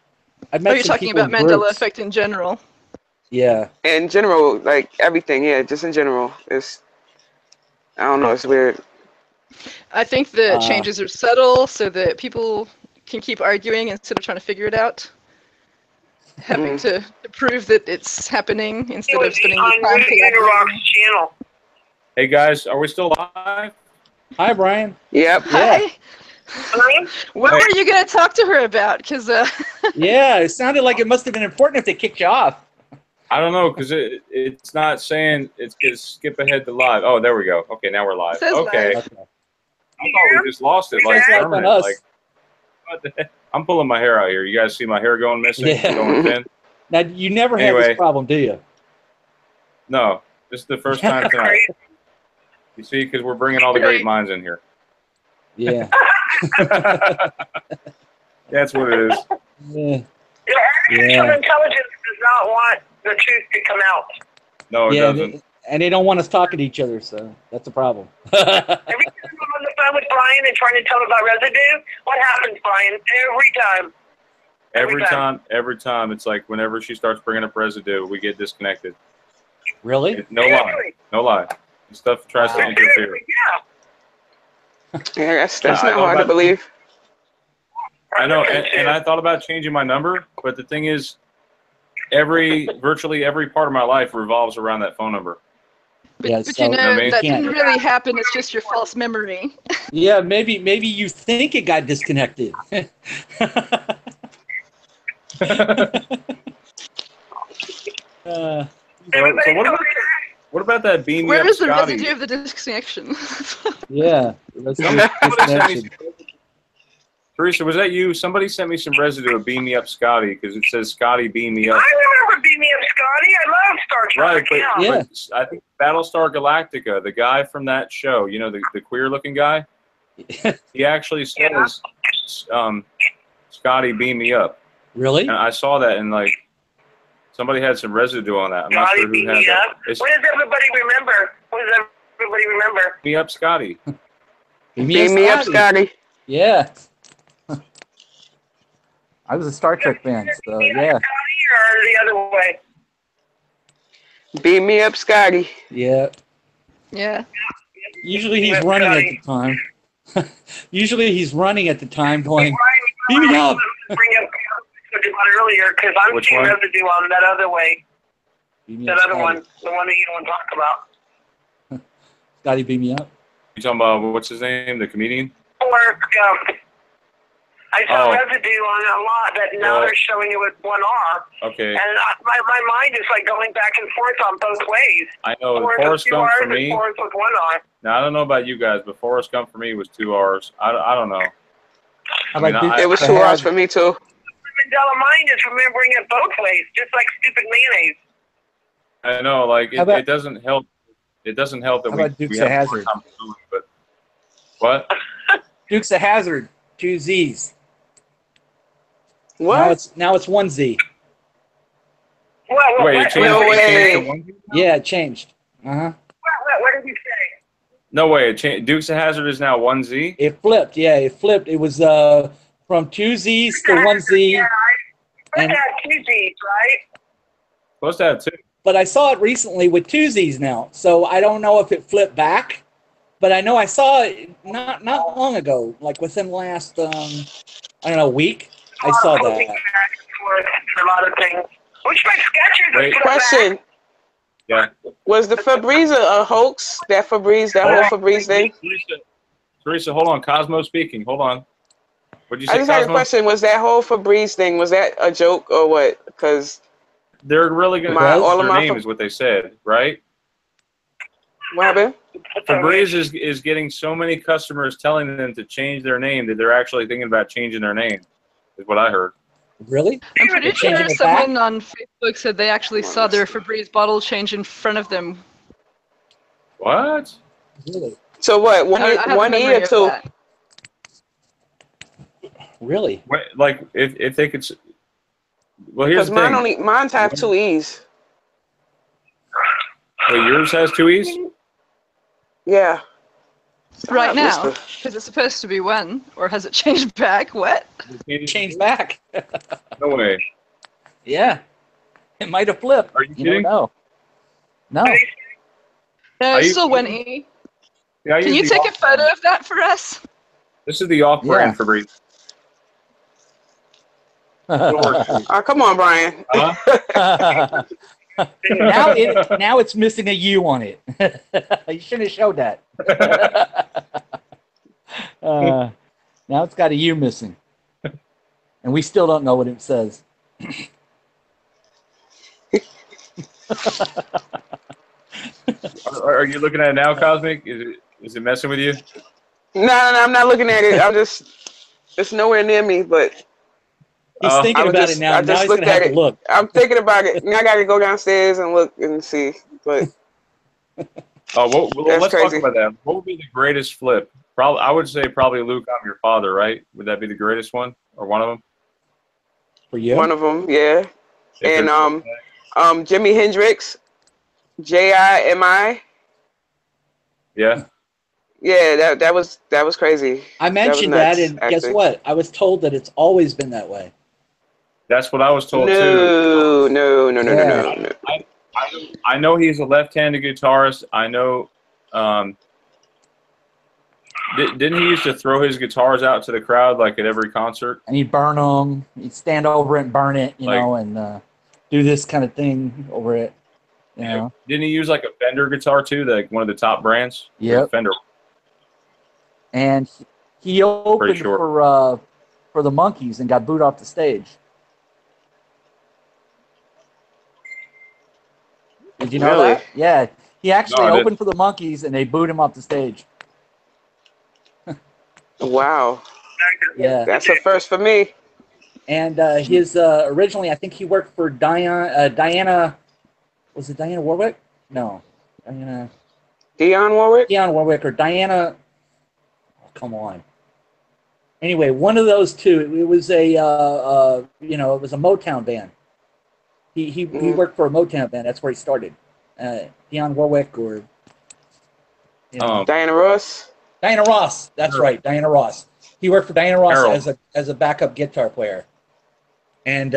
You're talking about Mandela effect in general. Yeah. In general, like everything, yeah, just in general. I don't know, it's weird. I think the changes are subtle so that people can keep arguing instead of trying to figure it out. Having to prove that it's happening instead of spending the time on channel. Hey guys, are we still live? Hi, Brian. Yep. Hi. What were you going to talk to her about? Because yeah, it sounded like it must have been important if they kicked you off. I don't know, because it's not saying it's skip ahead to live. Oh, there we go. Okay, now we're live. Okay. Live. I thought we just lost it. Like, permanent. Like, what the heck? I'm pulling my hair out here. You guys see my hair going missing? Yeah. Going thin? Now, you never had this problem, do you? No. This is the first time tonight. You see, because we're bringing all the great minds in here. Yeah. That's what it is. Yeah. Artificial intelligence does not want the truth to come out. No, it doesn't. And they don't want us talking to each other, so that's a problem. Every time I'm on the phone with Brian and trying to tell him about residue, what happens, Brian? Every time. It's like whenever she starts bringing up residue, we get disconnected. Really? No lie. Stuff tries to interfere. Yeah, that's not hard to believe. I know, and I thought about changing my number, but the thing is, virtually every part of my life revolves around that phone number. But that didn't really happen. It's just your false memory. Yeah, maybe you think it got disconnected. What about that beam? Where is the residue of the disconnection? Yeah. Teresa, was that you? Somebody sent me some residue of Beam Me Up Scotty because it says Scotty Beam Me Up. I remember Beam Me Up Scotty. I love Star Trek. Right, but I think Battlestar Galactica, the guy from that show, the queer-looking guy, he actually says, Scotty Beam Me Up. Really? And I saw that and Somebody had some residue on that. I'm not Scotty sure who beat had me that. up. What does everybody remember? Me up, Scotty. Beam me up, Scotty. Yeah. I was a Star Trek fan, so yeah. Scotty or the other way? Beam me up, Scotty. Yeah. Yeah. Usually he's running at the time. Usually he's running at the time going, beam me up. Bring up about earlier because I'm seeing residue on that other way. That other one, the one that you don't talk about. Scotty, beam me up. You talking about what's his name, the comedian? Or I saw residue on a lot that now they're showing it with one R. Okay. And my mind is like going back and forth on both ways. I know. Forrest Gump for me. Forrest with one R. Now I don't know about you guys, but Forrest Gump for me was 2 R's. I don't know. It was 2 R's for me too. Mandela mind is remembering it both ways, just like stupid mayonnaise. I know, like it doesn't help. It doesn't help that we have more time to do it, but what? Dukes of Hazzard, 2 Z's. What? Now it's 1 Z. Wait, it changed, no way. Yeah, it changed. What did you say? No way. It changed. Dukes of Hazzard is now 1 Z. It flipped. Yeah, it flipped. It was from 2 Z's to 1 Z. Yeah, supposed to have 2 Z's, right? Supposed to have 2. But I saw it recently with 2 Z's now, so I don't know if it flipped back. But I know I saw it not long ago, like within the last I don't know, week. I saw that. For a lot of things. Which my sketches. Question. Yeah. Was the Febreze a hoax? That whole Febreze thing? Teresa, hold on. Cosmo speaking. Hold on. What'd you say, I just had a question. Was that whole Febreze thing, was that a joke or what? Because they're really going to change their name is what they said, right? What happened? Febreze is getting so many customers telling them to change their name that they're actually thinking about changing their name, is what I heard. Really? I'm pretty sure someone on Facebook said they actually saw their Febreze bottle change in front of them. What? Really? So what? One E or 2? Really? Like if they could. Well, here's the thing. Mine's have 2 E's. Wait, yours has 2 E's? Yeah. Right now, because it's supposed to be 1, or has it changed back? What? It changed back. No way. Yeah. It might have flipped. Are you kidding? No. No, it's still 1 E. Yeah, can you take a photo of that for us? This is the off-brand Febreze. Come on, Brian. Now it's missing a U on it. You shouldn't have showed that. Now it's got a U missing, and we still don't know what it says. Are you looking at it now, Cosmic? Is it messing with you? No, I'm not looking at it. It's nowhere near me, but. He's thinking about it now. Now he's going to have to look. I'm thinking about it. Now I got to go downstairs and look and see. But let's talk about that. What would be the greatest flip? I would say probably Luke, I'm your father, right? Would that be the greatest one or one of them? For you? One of them, yeah. And Jimi Hendrix, Jimi. Yeah. Yeah, that was crazy. I mentioned that, and guess what? I was told that it's always been that way. That's what I was told too. No. I know he's a left-handed guitarist. I know. Didn't he used to throw his guitars out to the crowd like at every concert? And he'd burn them. He'd stand over it and burn it, you know, and do this kind of thing over it. You know. Didn't he use like a Fender guitar too, like one of the top brands? Yeah. Fender. And he opened for the Monkees and got booed off the stage. Did you know that? Yeah. He actually opened for the Monkees and they booed him off the stage. Wow. Yeah. That's a first for me. And his originally, I think he worked for Diana. Was it Diana Warwick? No. Dionne Warwick? Dionne Warwick or Diana. Oh, come on. Anyway, one of those two. It was a it was a Motown band. He worked for a Motown band. That's where he started. Dionne Warwick or Diana Ross. Diana Ross. That's right, Diana Ross. He worked for Diana Ross as a backup guitar player, and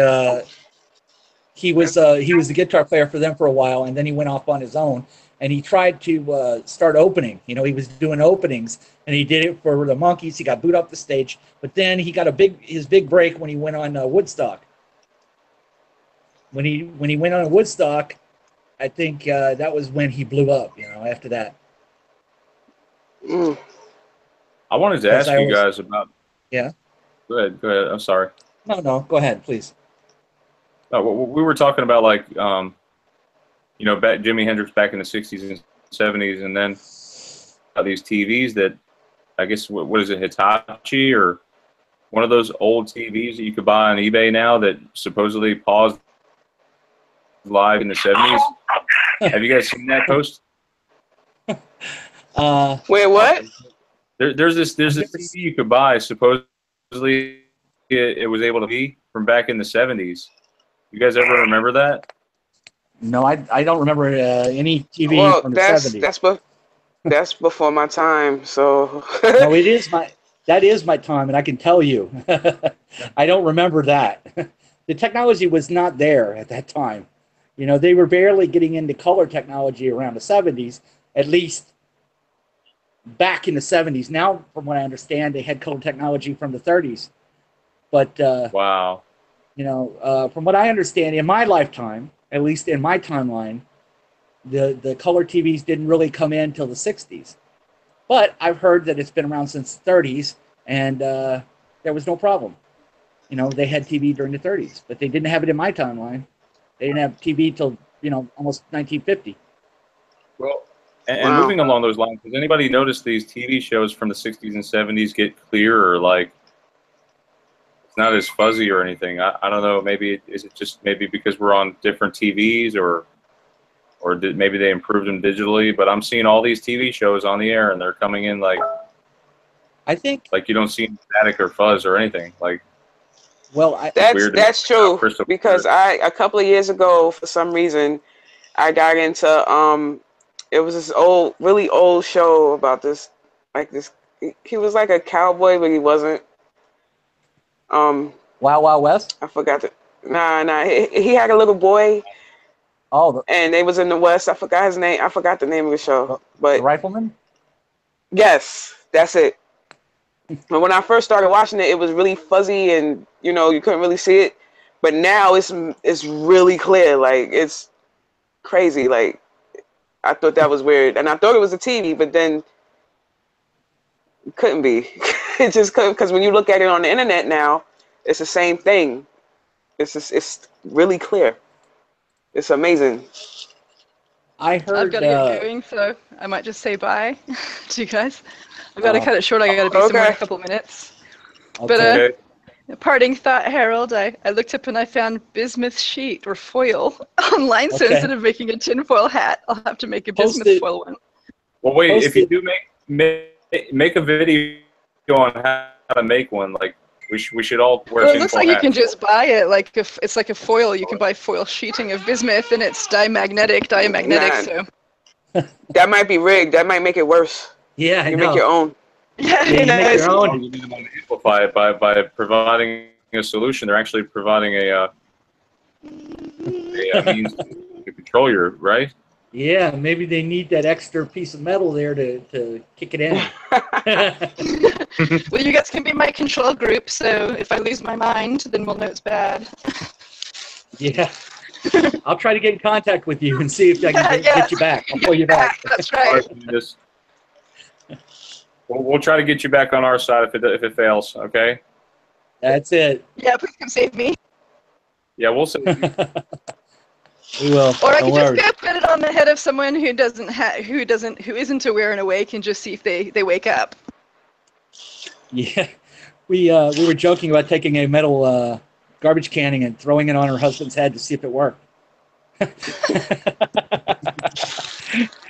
he was the guitar player for them for a while, and then he went off on his own, and he tried to start opening. You know, he was doing openings, and he did it for the Monkees. He got booed off the stage, but then he got his big break when he went on Woodstock. When he went on Woodstock, I think that was when he blew up. You know, after that. I wanted to ask you guys about. Yeah. Go ahead. I'm sorry. No. Go ahead, please. We were talking about, like, you know, Jimi Hendrix back in the 60s and 70s, and then these TVs that, I guess, what is it, Hitachi or one of those old TVs that you could buy on eBay now that supposedly paused live in the 70s. Have you guys seen that post? Wait, what? There's this TV you could buy. Supposedly, it was able to be from back in the 70s. You guys ever remember that? No, I don't remember any TV from the 70s. That's before my time. So no, that is my time, and I can tell you, I don't remember that. The technology was not there at that time. You know, they were barely getting into color technology around the 70s, at least back in the 70s. Now, from what I understand, they had color technology from the 30s. But wow. You know, from what I understand, in my lifetime, at least in my timeline, the color TVs didn't really come in until the 60s. But I've heard that it's been around since the 30s, and there was no problem. You know, they had TV during the 30s, but they didn't have it in my timeline. They didn't have TV till, you know, almost 1950. Well, and moving along those lines, has anybody noticed these TV shows from the 60s and 70s get clearer, like, not as fuzzy or anything? I don't know. Maybe is it just maybe because we're on different TVs, or maybe they improved them digitally? But I'm seeing all these TV shows on the air, and they're coming in like, I think, like you don't see static or fuzz or anything. Like, well, that's true, because a couple of years ago, for some reason, I got into it was this really old show about this, like this. He was like a cowboy, but he wasn't. Wild Wild West? I forgot it. Nah. He had a little boy. Oh. And they was in the West. I forgot his name. I forgot the name of the show. But the Rifleman? Yes, that's it. But when I first started watching it, it was really fuzzy, and you know, you couldn't really see it. But now it's really clear. Like, it's crazy. Like, I thought that was weird, and I thought it was a TV, but then it couldn't be. It just couldn't, because when you look at it on the internet now, it's the same thing. It's really clear. It's amazing. I heard. I've got to get going, so I might just say bye to you guys. I've got to cut it short. I got to be somewhere in a couple minutes. Okay. But a parting thought, Harold. I looked up and I found bismuth sheet or foil online. So instead of making a tinfoil hat, I'll have to make a bismuth foil one. Well, wait. If you do make a video on how to make one, like we should all wear. Well, it looks like you can just buy it. Like if it's like a foil, you can buy foil sheeting of bismuth, and it's diamagnetic. So that might be rigged. That might make it worse. Yeah, you make your own. Yeah, you make your own. You need to amplify it by providing a solution. They're actually providing a means to control your, right? Yeah, maybe they need that extra piece of metal there to kick it in. Well, you guys can be my control group, so if I lose my mind, then we'll know it's bad. Yeah. I'll try to get in contact with you and see if I can get you back. I'll pull you back. That's right. We'll try to get you back on our side if it fails, okay? That's it. Yeah, please come save me. Yeah, we'll save you. We will. Or I can just go put it on the head of someone who isn't aware and awake, and just see if they wake up. Yeah, we were joking about taking a metal garbage canning and throwing it on her husband's head to see if it worked.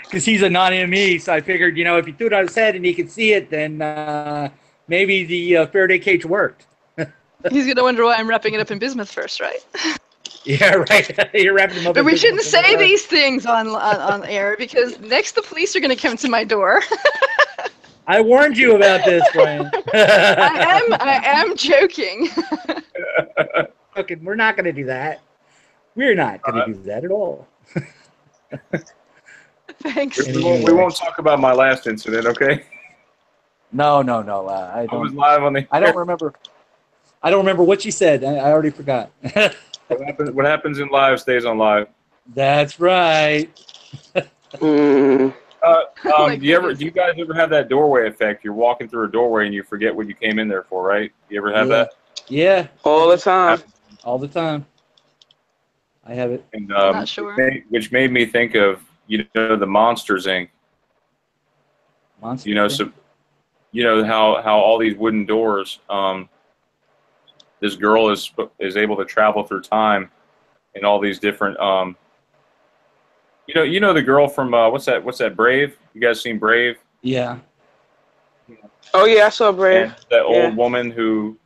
Because he's a non-ME, so I figured, you know, if you threw it on his head and he could see it, then maybe the Faraday cage worked. He's gonna wonder why I'm wrapping it up in bismuth first, right? Yeah, right. You're wrapping them up. But we shouldn't say these things on air because next the police are going to come to my door. I warned you about this, Brian. I am joking. Okay, we're not going to do that. We're not going to do that at all. Thanks. We won't talk about my last incident, okay? No. I don't. I was live on the. I don't remember. I don't remember what you said. I already forgot. What happens in live stays on live. That's right. Do you guys ever have that doorway effect? You're walking through a doorway and you forget what you came in there for, right? You ever have that? Yeah. All the time. All the time. I have it. And, I'm not sure. Which made me think of, the Monsters, Inc. Monsters, so, how all these wooden doors, this girl is able to travel through time in all these different, the girl from, what's that, Brave? You guys seen Brave? Yeah. Oh, yeah, I saw Brave. And that old woman who,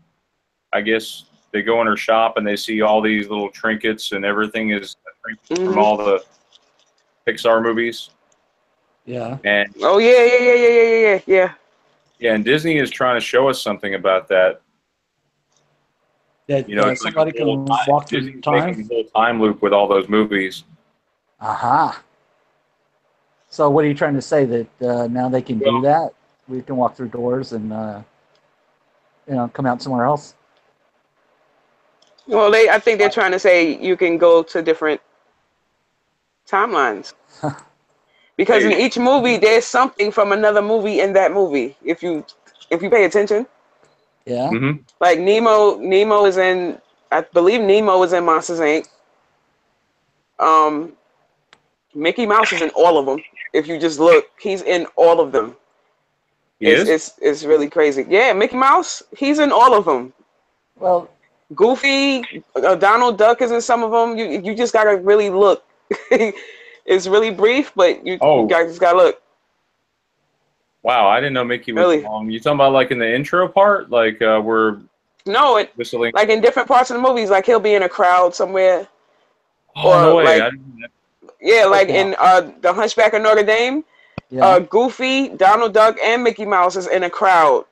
I guess, they go in her shop and they see all these little trinkets and everything is from all the Pixar movies. Yeah. And oh, yeah. Yeah, and Disney is trying to show us something about that. That somebody like can walk through time. Making the whole time loop with all those movies. Aha. So what are you trying to say, that now they can do that? We can walk through doors and come out somewhere else? Well, I think they're trying to say you can go to different timelines. Because in each movie, there's something from another movie in that movie. If you pay attention. Yeah. Mm-hmm. Like Nemo is in, I believe Nemo is in Monsters, Inc. Mickey Mouse is in all of them. If you just look, he's in all of them. It's really crazy. Yeah, Mickey Mouse, he's in all of them. Well, Goofy, Donald Duck is in some of them. You just gotta really look. It's really brief, but you guys just gotta look. Wow, I didn't know Mickey was long. You talking about like in the intro part, like we're whistling? Like in different parts of the movies, like he'll be in a crowd somewhere. Oh, no way! Like, like in The Hunchback of Notre Dame, Goofy, Donald Duck, and Mickey Mouse is in a crowd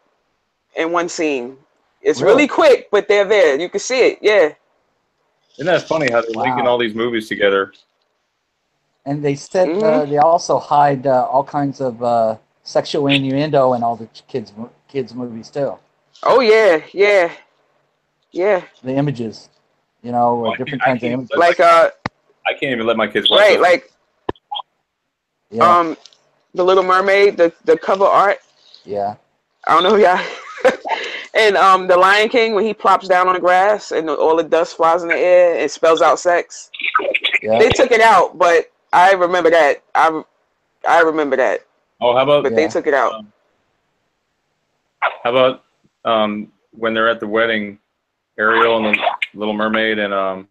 in one scene. It's really quick, but they're there. You can see it. Yeah. Isn't that funny how they're linking all these movies together? And they said they also hide all kinds of sexual innuendo in all the kids movies too. Oh yeah. The images, different kinds of images. Like I can't even let my kids watch. Right, like The Little Mermaid, the cover art. Yeah. I don't know, y'all. And The Lion King, when he plops down on the grass and all the dust flies in the air, it spells out sex. Yeah. They took it out, but I remember that. I remember that. Oh, how about? But they took it out. How about when they're at the wedding, Ariel and the Little Mermaid and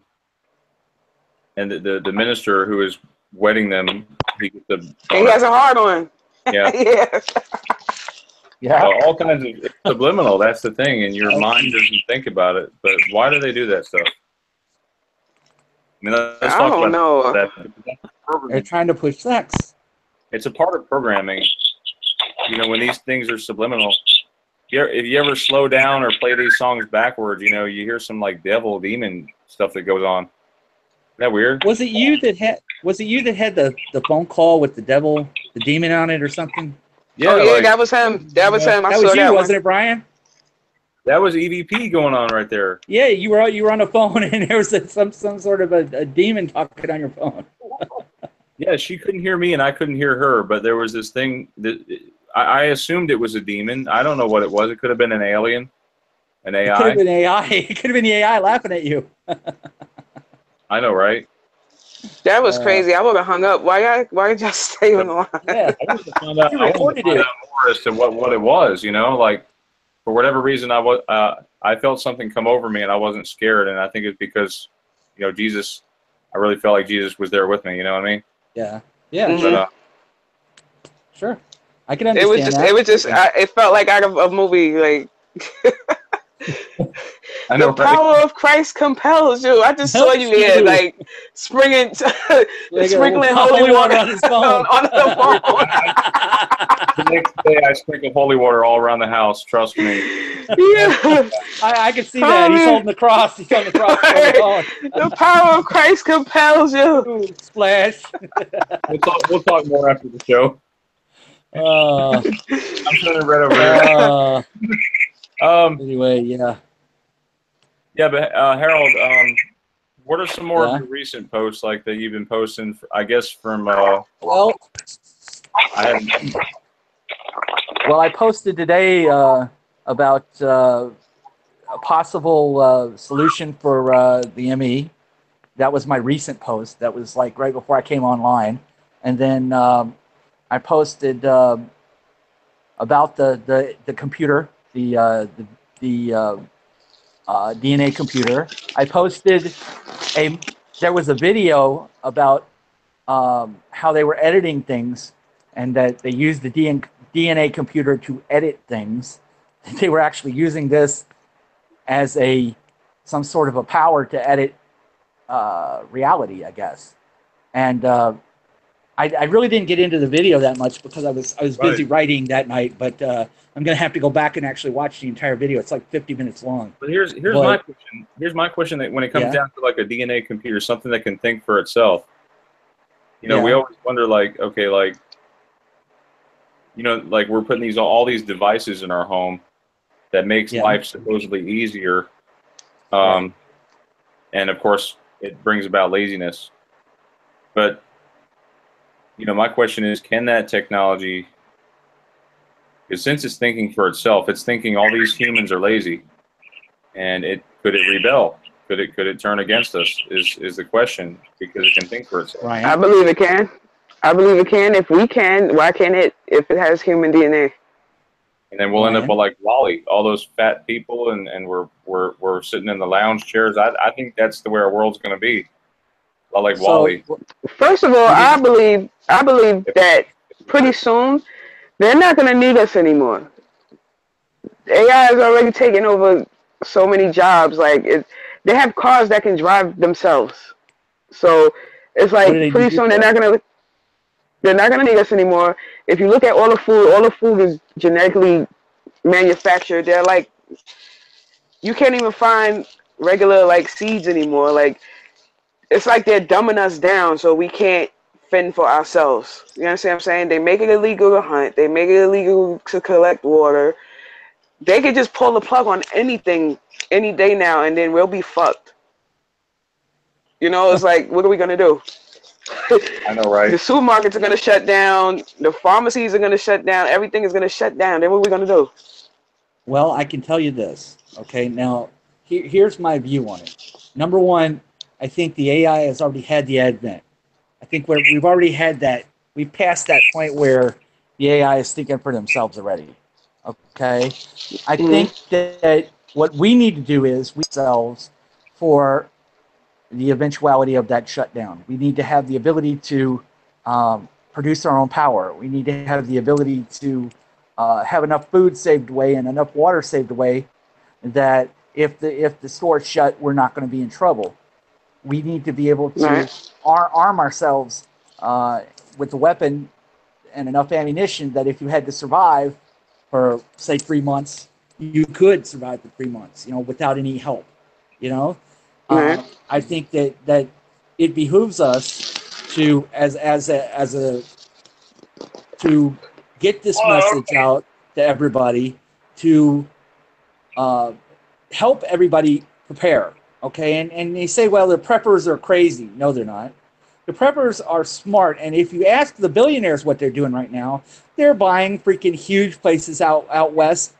the minister who is wedding them, he has a heart on. Yeah. Yeah. Yeah. All kinds of subliminal. That's the thing, and your mind doesn't think about it. But why do they do that stuff? I mean, let's talk don't know. That. They're trying to push sex. It's a part of programming. When these things are subliminal. If you ever slow down or play these songs backwards, you hear some like devil, demon stuff that goes on. Isn't that weird? Was it you that had the phone call with the devil, the demon on it or something? Yeah, that was him. That was him. That was you, wasn't it, Brian? That was EVP going on right there. Yeah, you were on a phone and there was some sort of a demon talking on your phone. Yeah, she couldn't hear me and I couldn't hear her, but there was this thing that I assumed it was a demon. I don't know what it was. It could have been an alien, an AI. It could have been AI. It could have been the AI laughing at you. I know, right? That was crazy. I would have hung up. Why did y'all stay on the line? Yeah, I recorded it. More as to what it was, like for whatever reason I felt something come over me and I wasn't scared, and I think it's because Jesus. I really felt like Jesus was there with me. You know what I mean? Yeah. Yeah. Mm-hmm. But, sure. I can understand it felt like out of a movie. Like I know, the power of Christ compels you. I just saw you here, like springing, sprinkling holy water on his phone. on the phone. The next day, I sprinkle holy water all around the house. Trust me. Yeah. I can see that. He's holding the cross. He's on the cross. The power of Christ compels you. Ooh, splash. We'll talk more after the show. I'm turning red over here. Anyway, yeah. Yeah, but Harold, what are some more of your recent posts like that you've been posting? I guess from well, I posted today about a possible solution for the ME. That was my recent post. That was like right before I came online, and then I posted about the computer, the DNA computer. I posted there was a video about how they were editing things, and that they used the DNA computer to edit things. They were actually using this as some sort of a power to edit reality, I guess. And I really didn't get into the video that much because I was busy writing that night. But I'm gonna have to go back and actually watch the entire video. It's like 50 minutes long. But here's my question. Here's my question: that when it comes down to like a DNA computer, something that can think for itself, we always wonder, like, okay, like, like we're putting all these devices in our home that makes life supposedly easier, and of course it brings about laziness. But my question is, can that technology, because since it's thinking for itself, it's thinking all these humans are lazy, and could it rebel? Could it turn against us? Is the question, because it can think for itself. Right. I believe it can. I believe it can. If we can, why can't it? If it has human DNA. And then we'll end up with like Wally, all those fat people, and we're sitting in the lounge chairs. I think that's the way our world's going to be. Like Wally. First of all, I believe that pretty soon they're not going to need us anymore. AI has already taken over so many jobs. Like they have cars that can drive themselves. So it's like pretty soon they're not gonna need us anymore. If you look at all the food is genetically manufactured. They're like, you can't even find regular like seeds anymore. Like, it's like they're dumbing us down so we can't fend for ourselves. You understand what I'm saying? They make it illegal to hunt. They make it illegal to collect water. They could just pull the plug on anything any day now, and then we'll be fucked. It's like, what are we gonna do? I know, right? The supermarkets are gonna shut down. The pharmacies are gonna shut down. Everything is gonna shut down. Then what are we gonna do? Well, I can tell you this. Okay, now here's my view on it. Number one, I think the AI has already had the advent. I think we've already had that. We've passed that point where the AI is thinking for themselves already. Okay, I think that what we need to do is ourselves for the eventuality of that shutdown. We need to have the ability to produce our own power. We need to have the ability to have enough food saved away and enough water saved away that if the store's shut, we're not going to be in trouble. We need to be able to arm ourselves with a weapon and enough ammunition that if you had to survive for, say, 3 months, you could survive for 3 months, without any help, I think that it behooves us to to get this message out to everybody, to help everybody prepare. Okay, and they say, well, the preppers are crazy. No, they're not. The preppers are smart, and if you ask the billionaires what they're doing right now, they're buying freaking huge places out west,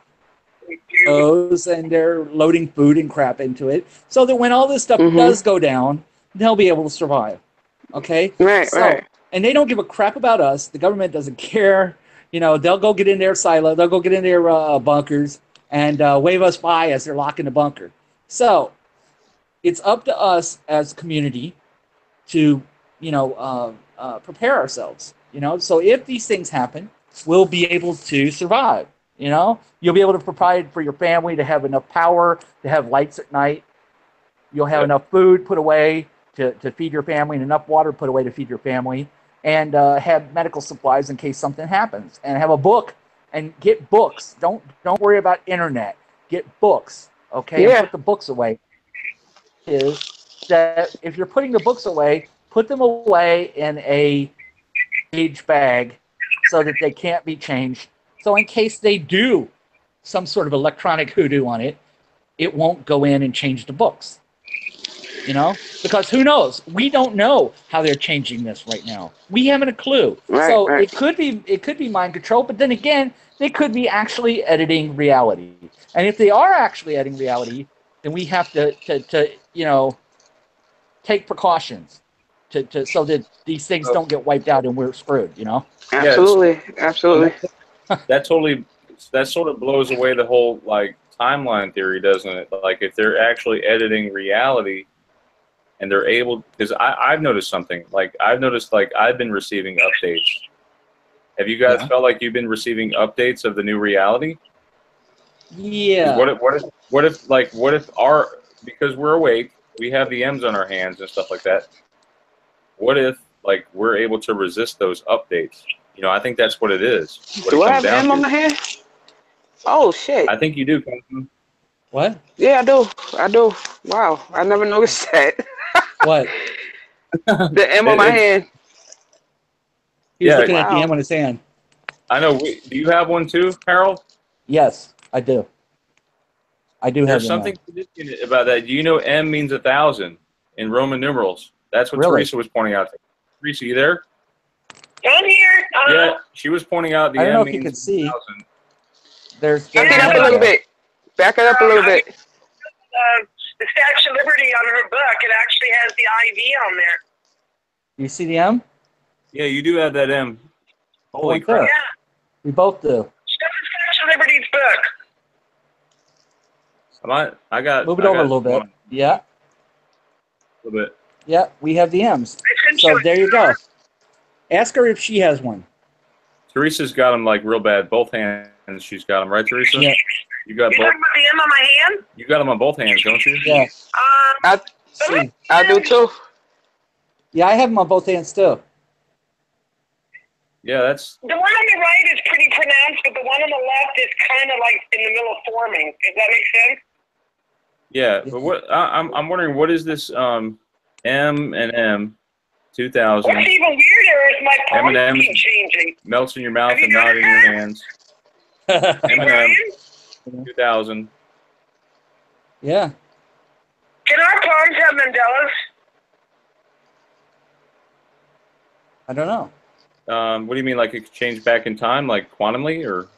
and they're loading food and crap into it, so that when all this stuff does go down, they'll be able to survive. Okay, right. And they don't give a crap about us. The government doesn't care. They'll go get in their silo, they'll go get in their bunkers, and wave us by as they're locking the bunker. So it's up to us as a community to, prepare ourselves. So if these things happen, we'll be able to survive. You know, you'll be able to provide for your family to have enough power, to have lights at night. You'll have enough food put away to feed your family, and enough water put away to feed your family, and have medical supplies in case something happens, and have a book, and get books. Don't worry about internet. Get books, okay? Yeah. And put the books away. Is that if you're putting the books away, put them away in a cage bag so that they can't be changed. So in case they do some sort of electronic hoodoo on it, it won't go in and change the books. You know, because who knows? We don't know how they're changing this right now. We haven't a clue. Right. It could be mind control, but then again, they could be actually editing reality. And if they are actually editing reality, then we have to you know, take precautions so that these things don't get wiped out and we're screwed. You know. Absolutely. Absolutely. That sort of blows away the whole like timeline theory, doesn't it? Like if they're actually editing reality. And they're able, because I've noticed something. Like I've noticed, like I've been receiving updates. Have you guys felt like you've been receiving updates of the new reality? Yeah. What if our, because we're awake, we have the M's on our hands and stuff like that. What if like we're able to resist those updates? You know, I think that's what it is. Do I have an M on my hand? Oh shit. I think you do, Cousin. What? Yeah, I do. Wow, I never noticed that. What? The M on my hand. He's looking at the M on his hand. I know. Do you have one too, Harold? Yes, I do. I do have. There's something significant about that. Do you know M means 1,000 in Roman numerals? That's what Teresa was pointing out. Teresa, you there? I'm here. Yeah, she was pointing out the I don't know M if you means can see. 1,000. There's Back it up a little bit. Back it up a little bit. The Statue of Liberty on her book, it actually has the IV on there. You see the M? Yeah, you do have that M. Holy crap. Yeah. We both do. That's the Statue of Liberty's book. I got. Move it over a little bit. Yeah. A little bit. Yeah, we have the M's. So there you go. Ask her if she has one. Teresa's got them like real bad. Both hands she's got them. Right, Teresa? Yeah. You got You're both. talking about the M on my hand? You got them on both hands, don't you? Yeah. I do too. Yeah, I have them on both hands too. Yeah, that's. The one on the right is pretty pronounced, but the one on the left is kind of like in the middle of forming. Does that make sense? Yeah, but what I'm wondering, what is this M and M 2000? What's even weirder is my palms M&M keep changing. melts in your mouth and not in your hands. M&M 2000. Yeah. Can our palms have Mandelas? I don't know. What do you mean, like it could change back in time, like quantumly, or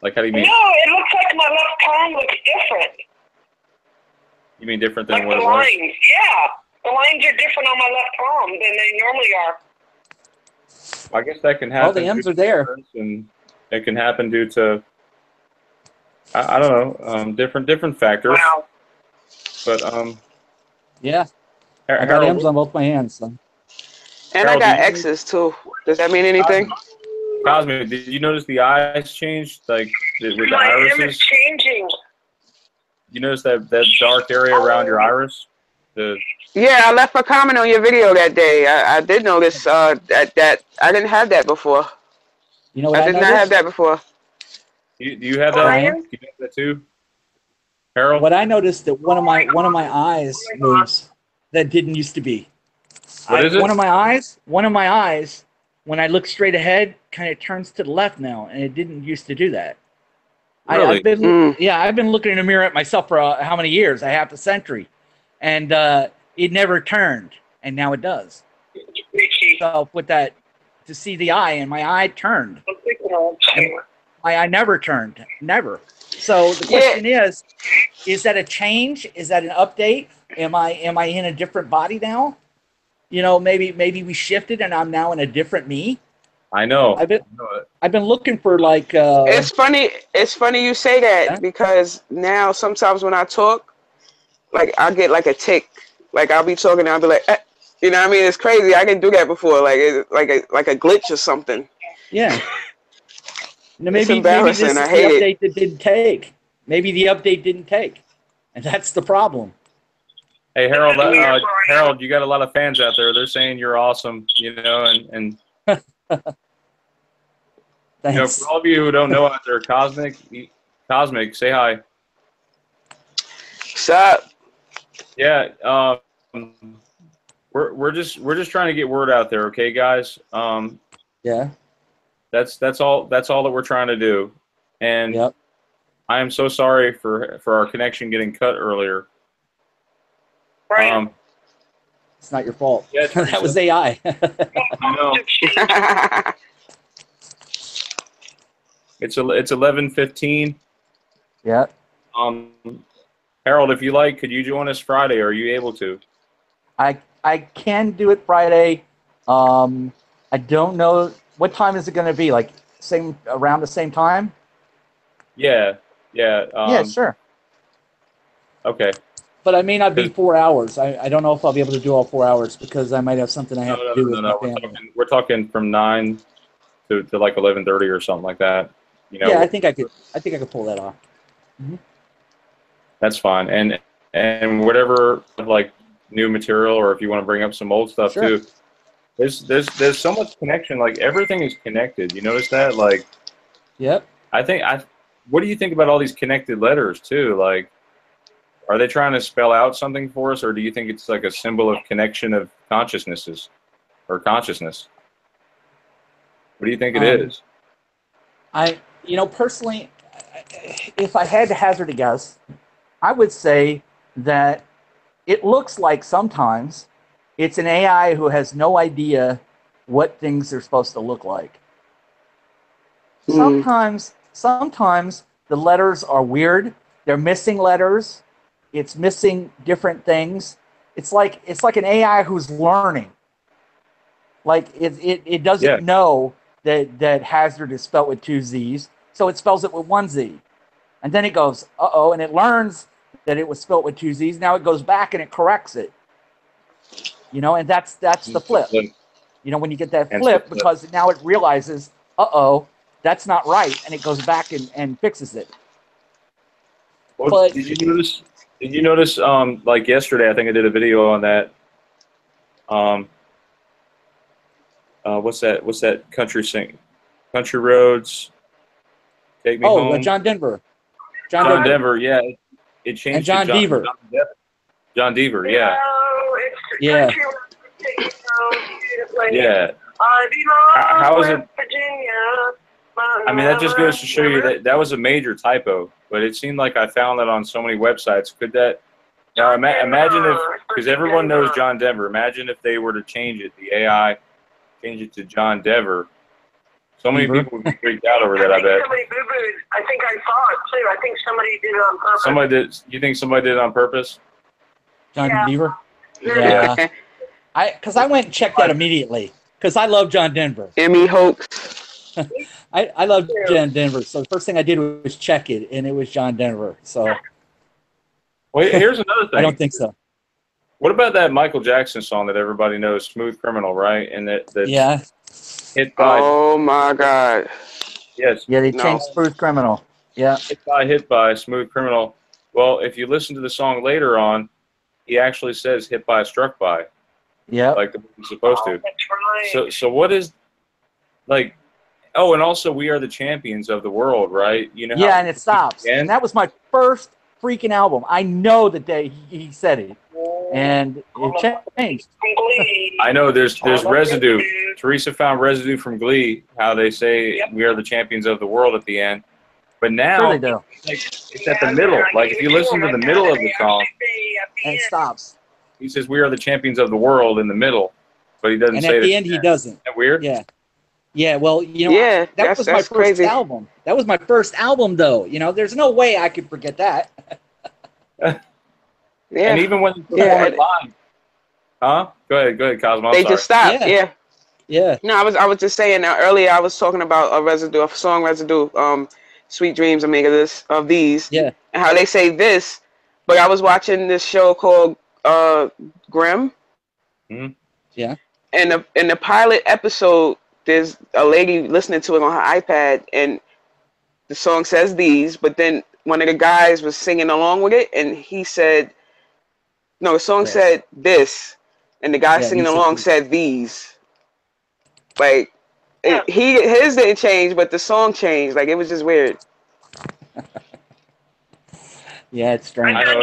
like how do you mean? No, it looks like my left palm looks different. You mean different than Like what the it was? lines, yeah. The lines are different on my left palm than they normally are. I guess that can happen. Oh, the M's are there. And it can happen due to, I don't know, different factors. Wow. But Yeah. I got Harold, M's on both my hands. So. And Harold, I got X's too. Does that mean anything? Cosme, did you notice the eyes changed, like with the My M is irises? changing. You notice that dark area around your iris? Yeah, I left a comment on your video that day. I did notice that I didn't have that before. You know what I did not have that before. Do you have that? Ryan? Do you have that too, Harold? What I noticed that one of my eyes moves that didn't used to be. What is it? One of my eyes, when I look straight ahead, kind of turns to the left now, and it didn't used to do that. Really? I've been looking in the mirror at myself for how many years? A half a century, and it never turned, and now it does. So with that, to see the eye, and my eye turned. And my eye never turned, never. So the question is that a change? Is that an update? Am I in a different body now? You know, maybe we shifted, and I'm now in a different me. I know. I've been looking for like. It's funny you say that because now sometimes when I talk, like I get like a tick. Like I'll be talking and I'll be like, you know what I mean? It's crazy. I can do that before, like a glitch or something. Yeah. Maybe this is the update that didn't take. Maybe the update didn't take, and that's the problem. Hey Harold, Harold, you got a lot of fans out there. They're saying you're awesome, you know, and you know, for all of you who don't know out there, Cosmic, say hi. What's up? Yeah, we're just trying to get word out there, okay, guys? Yeah. That's all that we're trying to do, and yep. I am so sorry for our connection getting cut earlier. Right. It's not your fault. Yeah, that was AI. I know. It's 11:15. Yeah. Harold, if you like, could you join us Friday? Are you able to? I can do it Friday. I don't know what time is it going to be. Like around the same time. Yeah. Yeah. Yeah. Sure. Okay. But I may not be 4 hours. I don't know if I'll be able to do all 4 hours because I might have something I have to do with my family. We're talking from 9 to like 11:30 or something like that. You know. Yeah, I think I could pull that off. Mm-hmm. That's fine. And whatever like new material, or if you want to bring up some old stuff sure. too. There's so much connection. Like everything is connected. You notice that? Like. Yep. What do you think about all these connected letters too? Like. Are they trying to spell out something for us, or do you think it's like a symbol of connection of consciousnesses or consciousness? What do you think it is? Personally, if I had to hazard a guess, I would say that it looks like sometimes it's an AI who has no idea what things are supposed to look like. Sometimes the letters are weird. They're missing letters. It's missing different things. It's like an AI who's learning. Like it doesn't know that hazard is spelled with 2 Z's, so it spells it with 1 Z. And then it goes, uh-oh, and it learns that it was spelled with 2 Z's. Now it goes back and it corrects it. And that's the flip. When you get that flip, because now it realizes, uh-oh, that's not right, and it goes back and fixes it. Well, but did you notice like yesterday, I think I did a video on that. What's that country sing? Country Roads, Take Me Home. John Denver. John Denver, yeah. It changed and John to Deaver. John Deaver, yeah. Yeah. Yeah. How is it? I mean, that just goes to show you that was a major typo, but it seemed like I found that on so many websites. Could that, now imagine if, because everyone knows John Denver, imagine if they were to change it, the AI, change it to John Dever. So many people would be freaked out over that, I bet. Somebody boo-booed. I think I saw it too. I think somebody did it on purpose. Somebody did, you think somebody did it on purpose? John Deaver? Yeah. Because I went and checked that immediately, because I love John Denver. Emmy hoax. I love John Denver, so the first thing I did was check it, and it was John Denver. So, well, here's another thing. I don't think so. What about that Michael Jackson song that everybody knows, "Smooth Criminal," right? And that hit by. Oh my God. Yes. Yeah, they changed "Smooth Criminal." Yeah. Hit by "Smooth Criminal." Well, if you listen to the song later on, he actually says "hit by, struck by." Yeah. Like he's supposed to. That's right. So what is like? Oh, and also we are the champions of the world, right? Yeah, and it stops. And that was my first freaking album. I know the day he said it, and it changed. I know there's residue. Teresa found residue from Glee. How they say we are the champions of the world at the end, but now sure they do. It's at the middle. Like if you listen to the middle of the song, and it stops. He says we are the champions of the world in the middle, but he doesn't and say at the end he doesn't. Isn't that weird? Yeah. Yeah, well, that was my first crazy. album. That was my first album, though. There's no way I could forget that. Yeah. And even when they perform it live. Huh? Go ahead, Cosmo. They just stopped. Yeah. Yeah. No, I was just saying earlier. I was talking about a song residue. Sweet dreams are made of these. Yeah. And how they say this, but I was watching this show called Grimm. Mm-hmm. Yeah. And in the pilot episode, there's a lady listening to it on her iPad, and the song says these, but then one of the guys was singing along with it, and he said, no, the song said this, and the guy singing along said these. Like, his didn't change, but the song changed. Like, it was just weird. Yeah, it's strange. I know.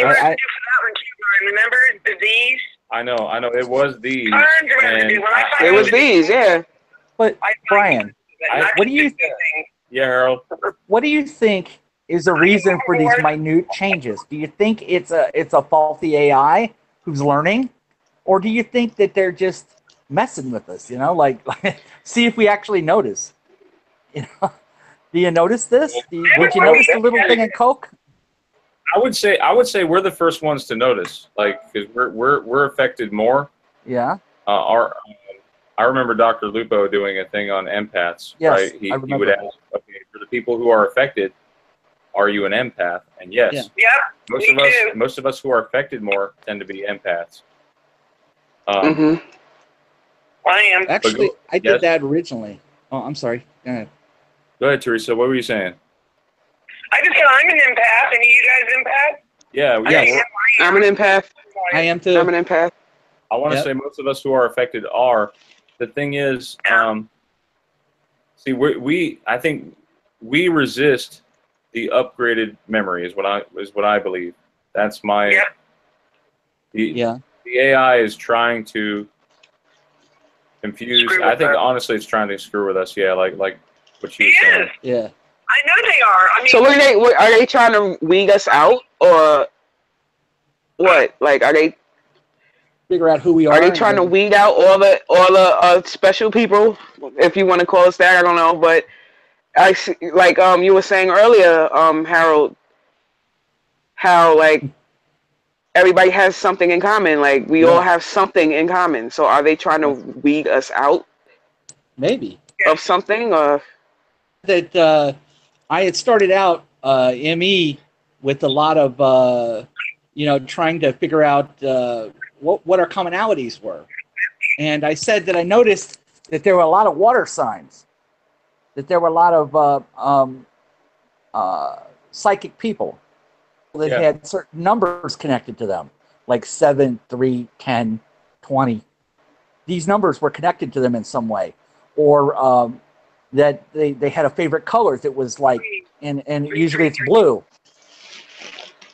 Remember the these? I know. It was these. It was these, yeah. But Brian, what do you think? Yeah, Harold. What do you think is the reason for these minute changes? Do you think it's a faulty AI who's learning, or do you think that they're just messing with us? You know, like see if we actually notice. You know, do you notice this? Would you notice the little thing in Coke? I would say we're the first ones to notice, like, because we're affected more. Yeah. I remember Dr. Lupo doing a thing on empaths. Yes, right? He would ask, okay, for the people who are affected, are you an empath? And yes, most of us who are affected more tend to be empaths. I am. Actually, I did that originally. Oh, I'm sorry. Go ahead. Go ahead, Teresa. What were you saying? I just said I'm an empath, and you guys empath? Yeah. I'm an empath. I am too. I'm an empath. I want to say most of us who are affected are. The thing is, see, I think we resist the upgraded memory is what I believe. That's my. The AI is trying to confuse. I think honestly, it's trying to screw with us. Yeah, like what you were saying. Yeah. I know they are. I mean, so are they trying to weed us out, or what? Like, are they figure out who we are? Are they trying to weed out all the special people, if you want to call us that? I don't know, but I see, like you were saying earlier, Harold, how like everybody has something in common. Like we all have something in common. So are they trying to weed us out? Maybe of something, or that I had started out ME with a lot of trying to figure out what our commonalities were, and I said that I noticed that there were a lot of water signs, that there were a lot of psychic people that had certain numbers connected to them, like 7, 3, 10, 20. These numbers were connected to them in some way, or that they had a favorite color that was like, and usually it's blue.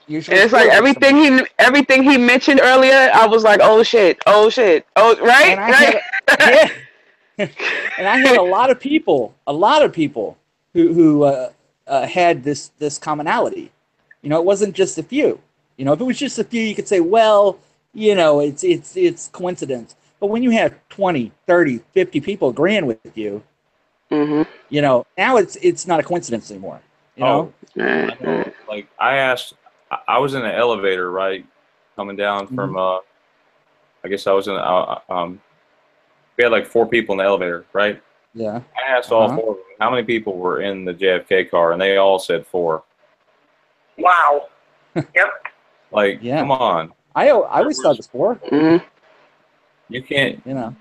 Usually it's like everything he mentioned earlier. I was like, oh shit, right, and right. And I had a lot of people who had this commonality. You know, it wasn't just a few. You know, if it was just a few, you could say, well, you know, it's coincidence. But when you have 20, 30, 50 people agreeing with you, you know, now it's not a coincidence anymore. You know? Like I was in an elevator, right, coming down from I guess I was in we had like 4 people in the elevator, right? Yeah. I asked all 4 of them how many people were in the JFK car, and they all said 4. Wow. Yep. Like, come on. I always thought it was 4. You can't. You know.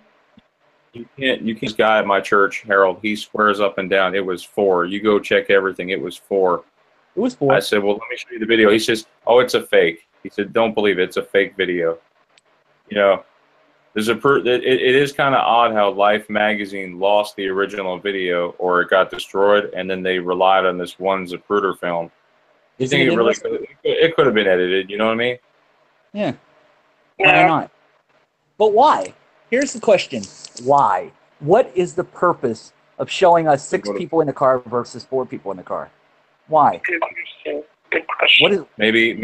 You can't. This guy at my church, Harold, he swears up and down. It was 4. You go check everything. It was 4. It was 4. I said, well, let me show you the video. He says, oh, it's a fake. He said, don't believe it. It's a fake video. You know, there's it is kind of odd how Life magazine lost the original video, or it got destroyed, and then they relied on this one Zapruder film. You think it could have been edited? You know what I mean? Yeah. Why not? But why? Here's the question: why? What is the purpose of showing us 6 people in the car versus 4 people in the car? Why? Good question. Maybe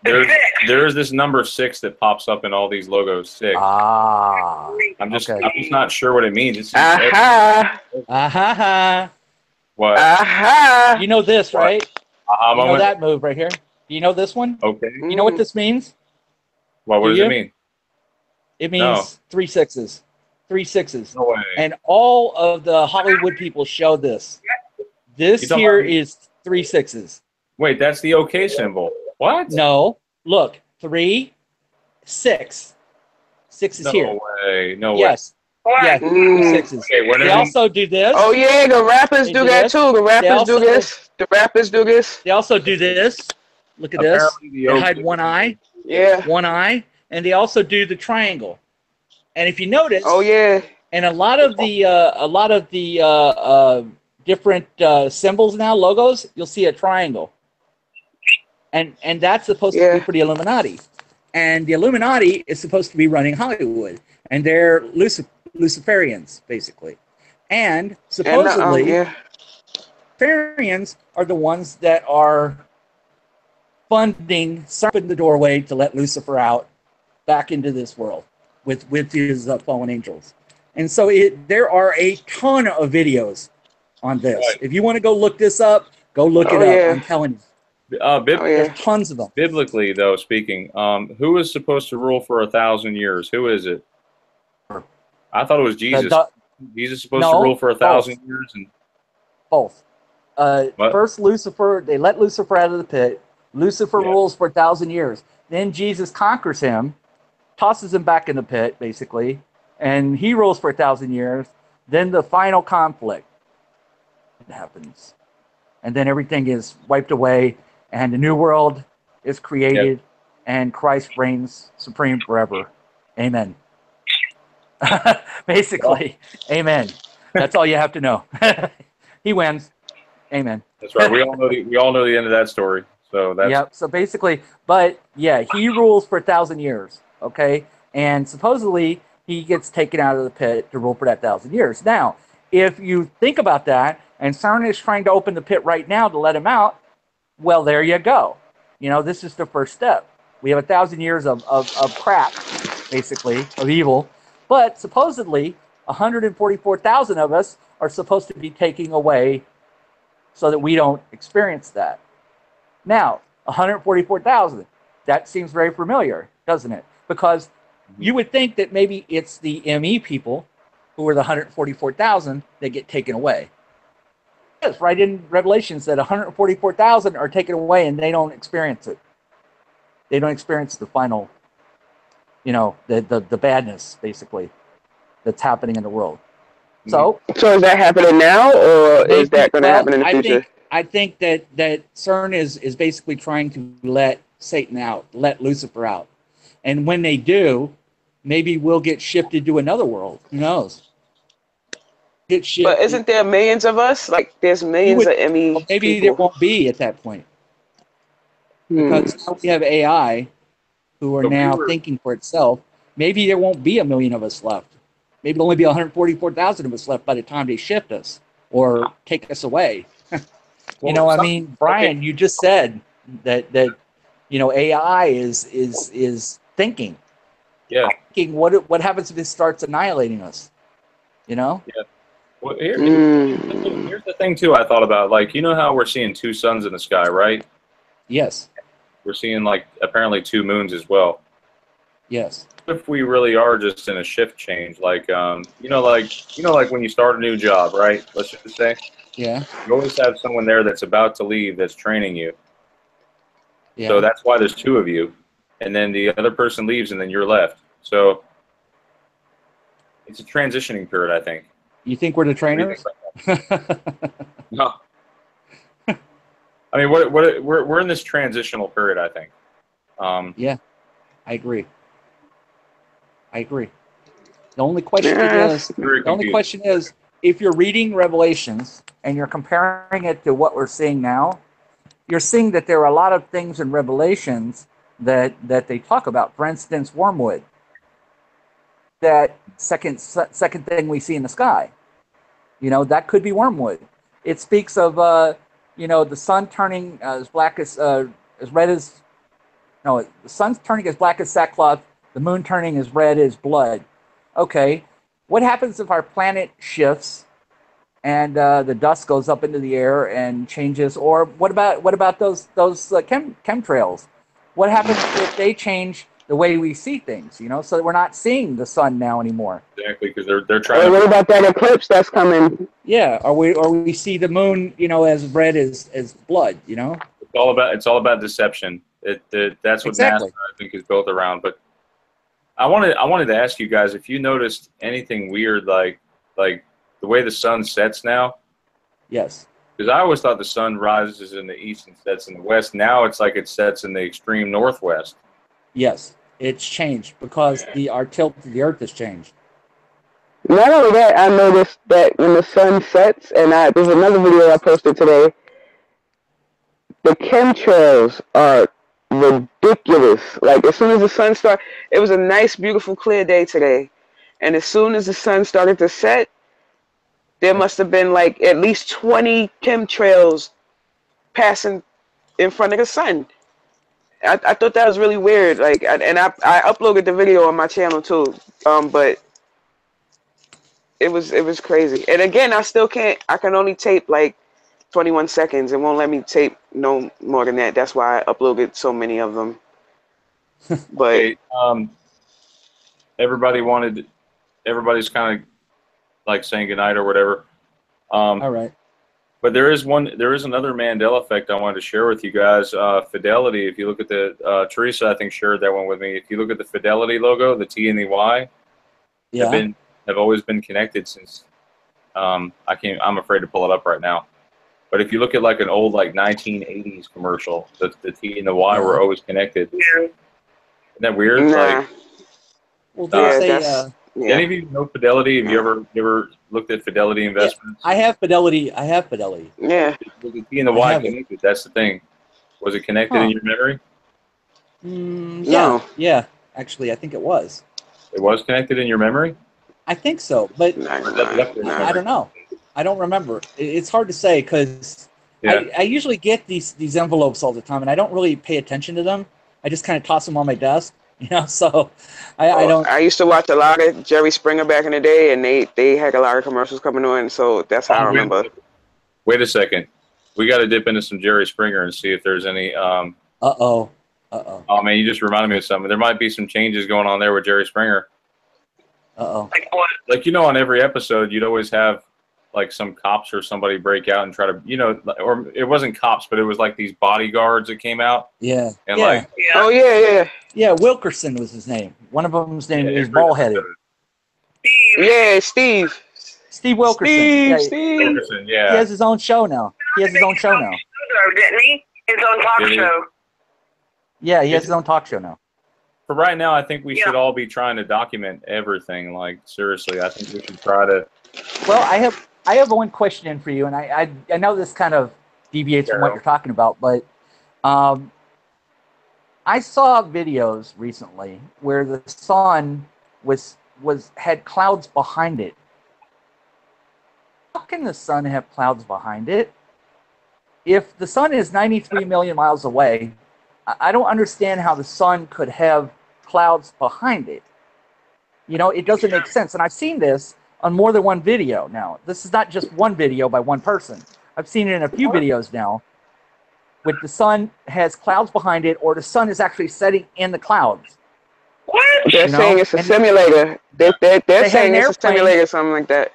there's this number 6 that pops up in all these logos. 6. I'm just not sure what it means. It's what? You know this, right? You know moment. that move right here. Do you know this one? Okay. You know what this means? Well, what does it mean? It means 3 6s. 3 6s. No way. And all of the Hollywood people show this. This here is 3 6s. Wait, that's the OK symbol. What? No. Look, 3, 6. 6 is here. No way. No way. Yes. Why? Yeah, the sixes. Okay, They also do this. Oh yeah, the rappers They do do that this. too. The rappers also- do this. The rappers do this. They also do this. Look at this. Apparently the They oak hide is- one eye. Yeah. One eye, and they also do the triangle. And if you notice, Oh yeah. and a lot of the different symbols now, logos, you'll see a triangle, and that's supposed to be for the Illuminati, and the Illuminati is supposed to be running Hollywood, and they're Luciferians basically, and supposedly Luciferians are the ones that are funding, open the doorway to let Lucifer out back into this world with his fallen angels. And so there are a ton of videos on this. Right. If you want to go look this up, go look it up. I'm telling you. There's tons of them. Biblically, though, speaking, who is supposed to rule for 1,000 years? Who is it? I thought it was Jesus. Jesus is supposed to rule for 1,000 years? And both. First, Lucifer, they let Lucifer out of the pit. Lucifer rules for 1,000 years. Then Jesus conquers him, tosses him back in the pit, basically, and he rules for 1,000 years. Then the final conflict happens. And then everything is wiped away, and the new world is created, and Christ reigns supreme forever. Amen. Basically, amen. That's all you have to know. He wins. Amen. That's right. We all know the end of that story. So that's yep. So basically, but yeah, he rules for 1,000 years. Okay, and supposedly he gets taken out of the pit to rule for that 1,000 years. Now, if you think about that, and CERN is trying to open the pit right now to let him out, well, there you go. You know, this is the first step. We have 1,000 years of crap, basically, of evil, but supposedly 144,000 of us are supposed to be taking away so that we don't experience that. Now, 144,000, that seems very familiar, doesn't it? Because you would think that maybe it's the ME people who are the 144,000 that get taken away. Yes, right in Revelations that 144,000 are taken away and they don't experience it. They don't experience the final, you know, the badness, basically, that's happening in the world. So is that happening now, or is that going to happen in the future? I think that CERN is basically trying to let Satan out, let Lucifer out. And when they do, maybe we'll get shifted to another world. Who knows? But isn't there millions of us? Like, there's millions of ME well, maybe people. there won't be at that point. Because now we have AI who are now thinking for itself. Maybe there won't be a million of us left. Maybe there'll only be 144,000 of us left by the time they shift us or take us away. You know, I mean, Brian, you just said that you know, AI is thinking. Yeah. Thinking what happens if it starts annihilating us? You know? Yeah. Well, here's the thing too. I thought about, like, you know how we're seeing two suns in the sky, right? Yes. We're seeing, like, apparently two moons as well. Yes. If we really are just in a shift change, like like when you start a new job, right? Let's just say. Yeah. You always have someone there that's about to leave that's training you. Yeah. So that's why there's two of you, and then the other person leaves, and then you're left. So it's a transitioning period, I think. You think we're the trainers? No. I mean, we're in this transitional period, I think. Yeah, I agree. The only question is, if you're reading Revelations and you're comparing it to what we're seeing now, you're seeing that there are a lot of things in Revelations that they talk about. For instance, wormwood. That second thing we see in the sky. You know, that could be wormwood. It speaks of you know, the sun turning as black as red as the sun's turning as black as sackcloth, the moon turning as red as blood. Okay, what happens if our planet shifts and the dust goes up into the air and changes? Or what about those chemtrails? What happens if they change the way we see things? You know, so that we're not seeing the sun now anymore. Exactly, because they're trying. What about that eclipse that's coming? Yeah, or we see the moon, you know, as red as blood. You know, it's all about deception. That's what NASA, I think, is built around. But I wanted to ask you guys if you noticed anything weird, like the way the sun sets now. Yes. Because I always thought the sun rises in the east and sets in the west. Now it's like it sets in the extreme northwest. Yes, it's changed because our tilt to the Earth has changed. Not only that, I noticed that when the sun sets, and there's another video I posted today, the chemtrails are ridiculous. Like, as soon as the sun started, it was a nice, beautiful, clear day today. And as soon as the sun started to set, there must have been like at least 20 chemtrails passing in front of the sun. I thought that was really weird. Like, I uploaded the video on my channel too. But it was crazy. And again, I still can't. I can only tape like 21 seconds. It won't let me tape no more than that. That's why I uploaded so many of them. But everybody's kind of like saying goodnight or whatever. All right. But there is another Mandela effect I wanted to share with you guys. Fidelity. If you look at the Teresa, I think shared that one with me. If you look at the Fidelity logo, the T and the Y, have always been connected since. I'm afraid to pull it up right now. But if you look at like an old like 1980s commercial, the T and the Y were always connected. Yeah. Isn't that weird? Nah. Like, well, yeah. Any of you know Fidelity? Have you ever looked at Fidelity investments? Yeah, I have Fidelity. Yeah. Was the T and the Y connected? That's the thing. Was it connected in your memory? Yeah. No. Yeah. Actually, I think it was. It was connected in your memory? I think so, but I don't know. I don't remember. It's hard to say because I usually get these envelopes all the time, and I don't really pay attention to them. I just kind of toss them on my desk. So I don't. I used to watch a lot of Jerry Springer back in the day, and they had a lot of commercials coming on, so that's how I remember. Wait a second. We got to dip into some Jerry Springer and see if there's any. Oh man, you just reminded me of something. There might be some changes going on there with Jerry Springer. Like what? Like, on every episode, you'd always have like some cops or somebody break out and try to, or it wasn't cops, but it was like these bodyguards that came out. Yeah. And Oh yeah. Yeah, Wilkerson was his name. One of them's name is bald-headed. Steve. Yeah, Steve. Steve Wilkerson. Steve. Wilkerson, yeah. He has his own show now. Didn't he? His own talk show. Yeah, he has his own talk show now. For right now, I think we should all be trying to document everything. Like, seriously, I think we should try to. Well, I have one question in for you, and I know this kind of deviates from what you're talking about, but I saw videos recently where the sun had clouds behind it. How can the sun have clouds behind it? If the sun is 93 million miles away, I don't understand how the sun could have clouds behind it. It doesn't make sense. And I've seen this on more than one video now. This is not just one video by one person. I've seen it in a few videos now with the sun has clouds behind it, or the sun is actually setting in the clouds. What? They're saying it's a simulator. They're saying it's a simulator, something like that.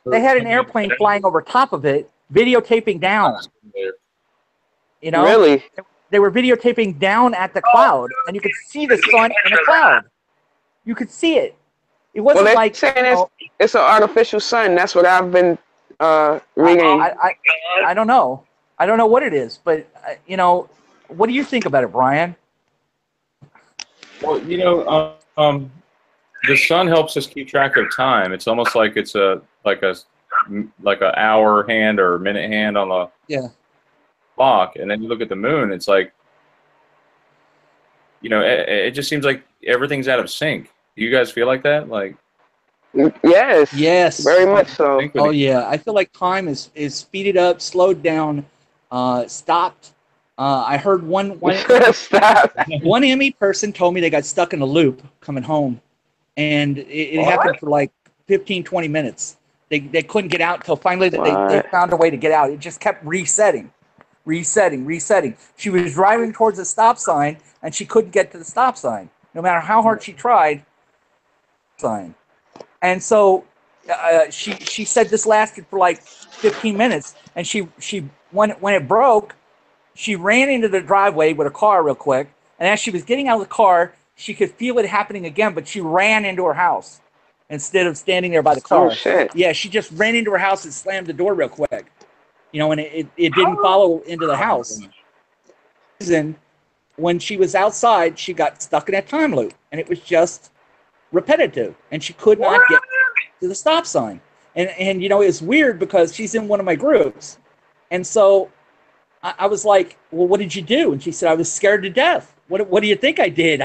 They had an airplane flying over top of it, videotaping down. Really? They were videotaping down at the cloud, and you could see the sun in the cloud. You could see it. It wasn't like saying it's an artificial sun. That's what I've been reading. I don't know. I don't know what it is, but what do you think about it, Brian? Well, the sun helps us keep track of time. It's almost like it's like an hour hand or minute hand on the clock, and then you look at the moon. It's like, it just seems like everything's out of sync. Do you guys feel like that? Like, yes, very much so. Oh yeah, I feel like time is speeded up, slowed down, stopped. I heard one Emmy person told me they got stuck in a loop coming home, and it happened for like 15-20 minutes. They couldn't get out until finally they found a way to get out. It just kept resetting. She was driving towards the stop sign, and she couldn't get to the stop sign, no matter how hard she tried. And so she said this lasted for like 15 minutes, and she when it broke, she ran into the driveway with a car real quick, and as she was getting out of the car, she could feel it happening again, but she ran into her house instead of standing there by the car. Oh, shit. Yeah, she just ran into her house and slammed the door real quick. You know, and it didn't follow into the house. And when she was outside, she got stuck in a time loop, and it was just repetitive, and she could not get to the stop sign. And you know, it's weird because she's in one of my groups, and so I was like, well, what did you do? And she said, I was scared to death. What do you think I did?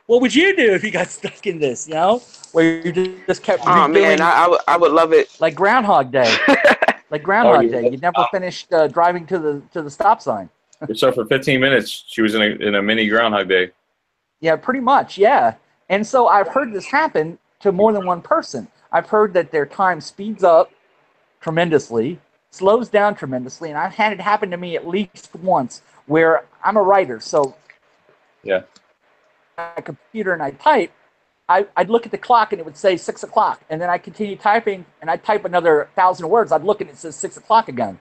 What would you do if you got stuck in this, you know, where you just kept Oh, man, I would love it. like Groundhog Day. Like Groundhog Day. You never finished driving to the stop sign. So for 15 minutes, she was in a mini Groundhog Day. Yeah, pretty much, yeah. And so I've heard this happen to more than one person. I've heard that their time speeds up tremendously, slows down tremendously, and I've had it happen to me at least once where I'm a writer, so yeah, a computer and I type, I'd look at the clock and it would say 6 o'clock, and then I continue typing and I type another 1,000 words. I'd look and it says 6 o'clock again.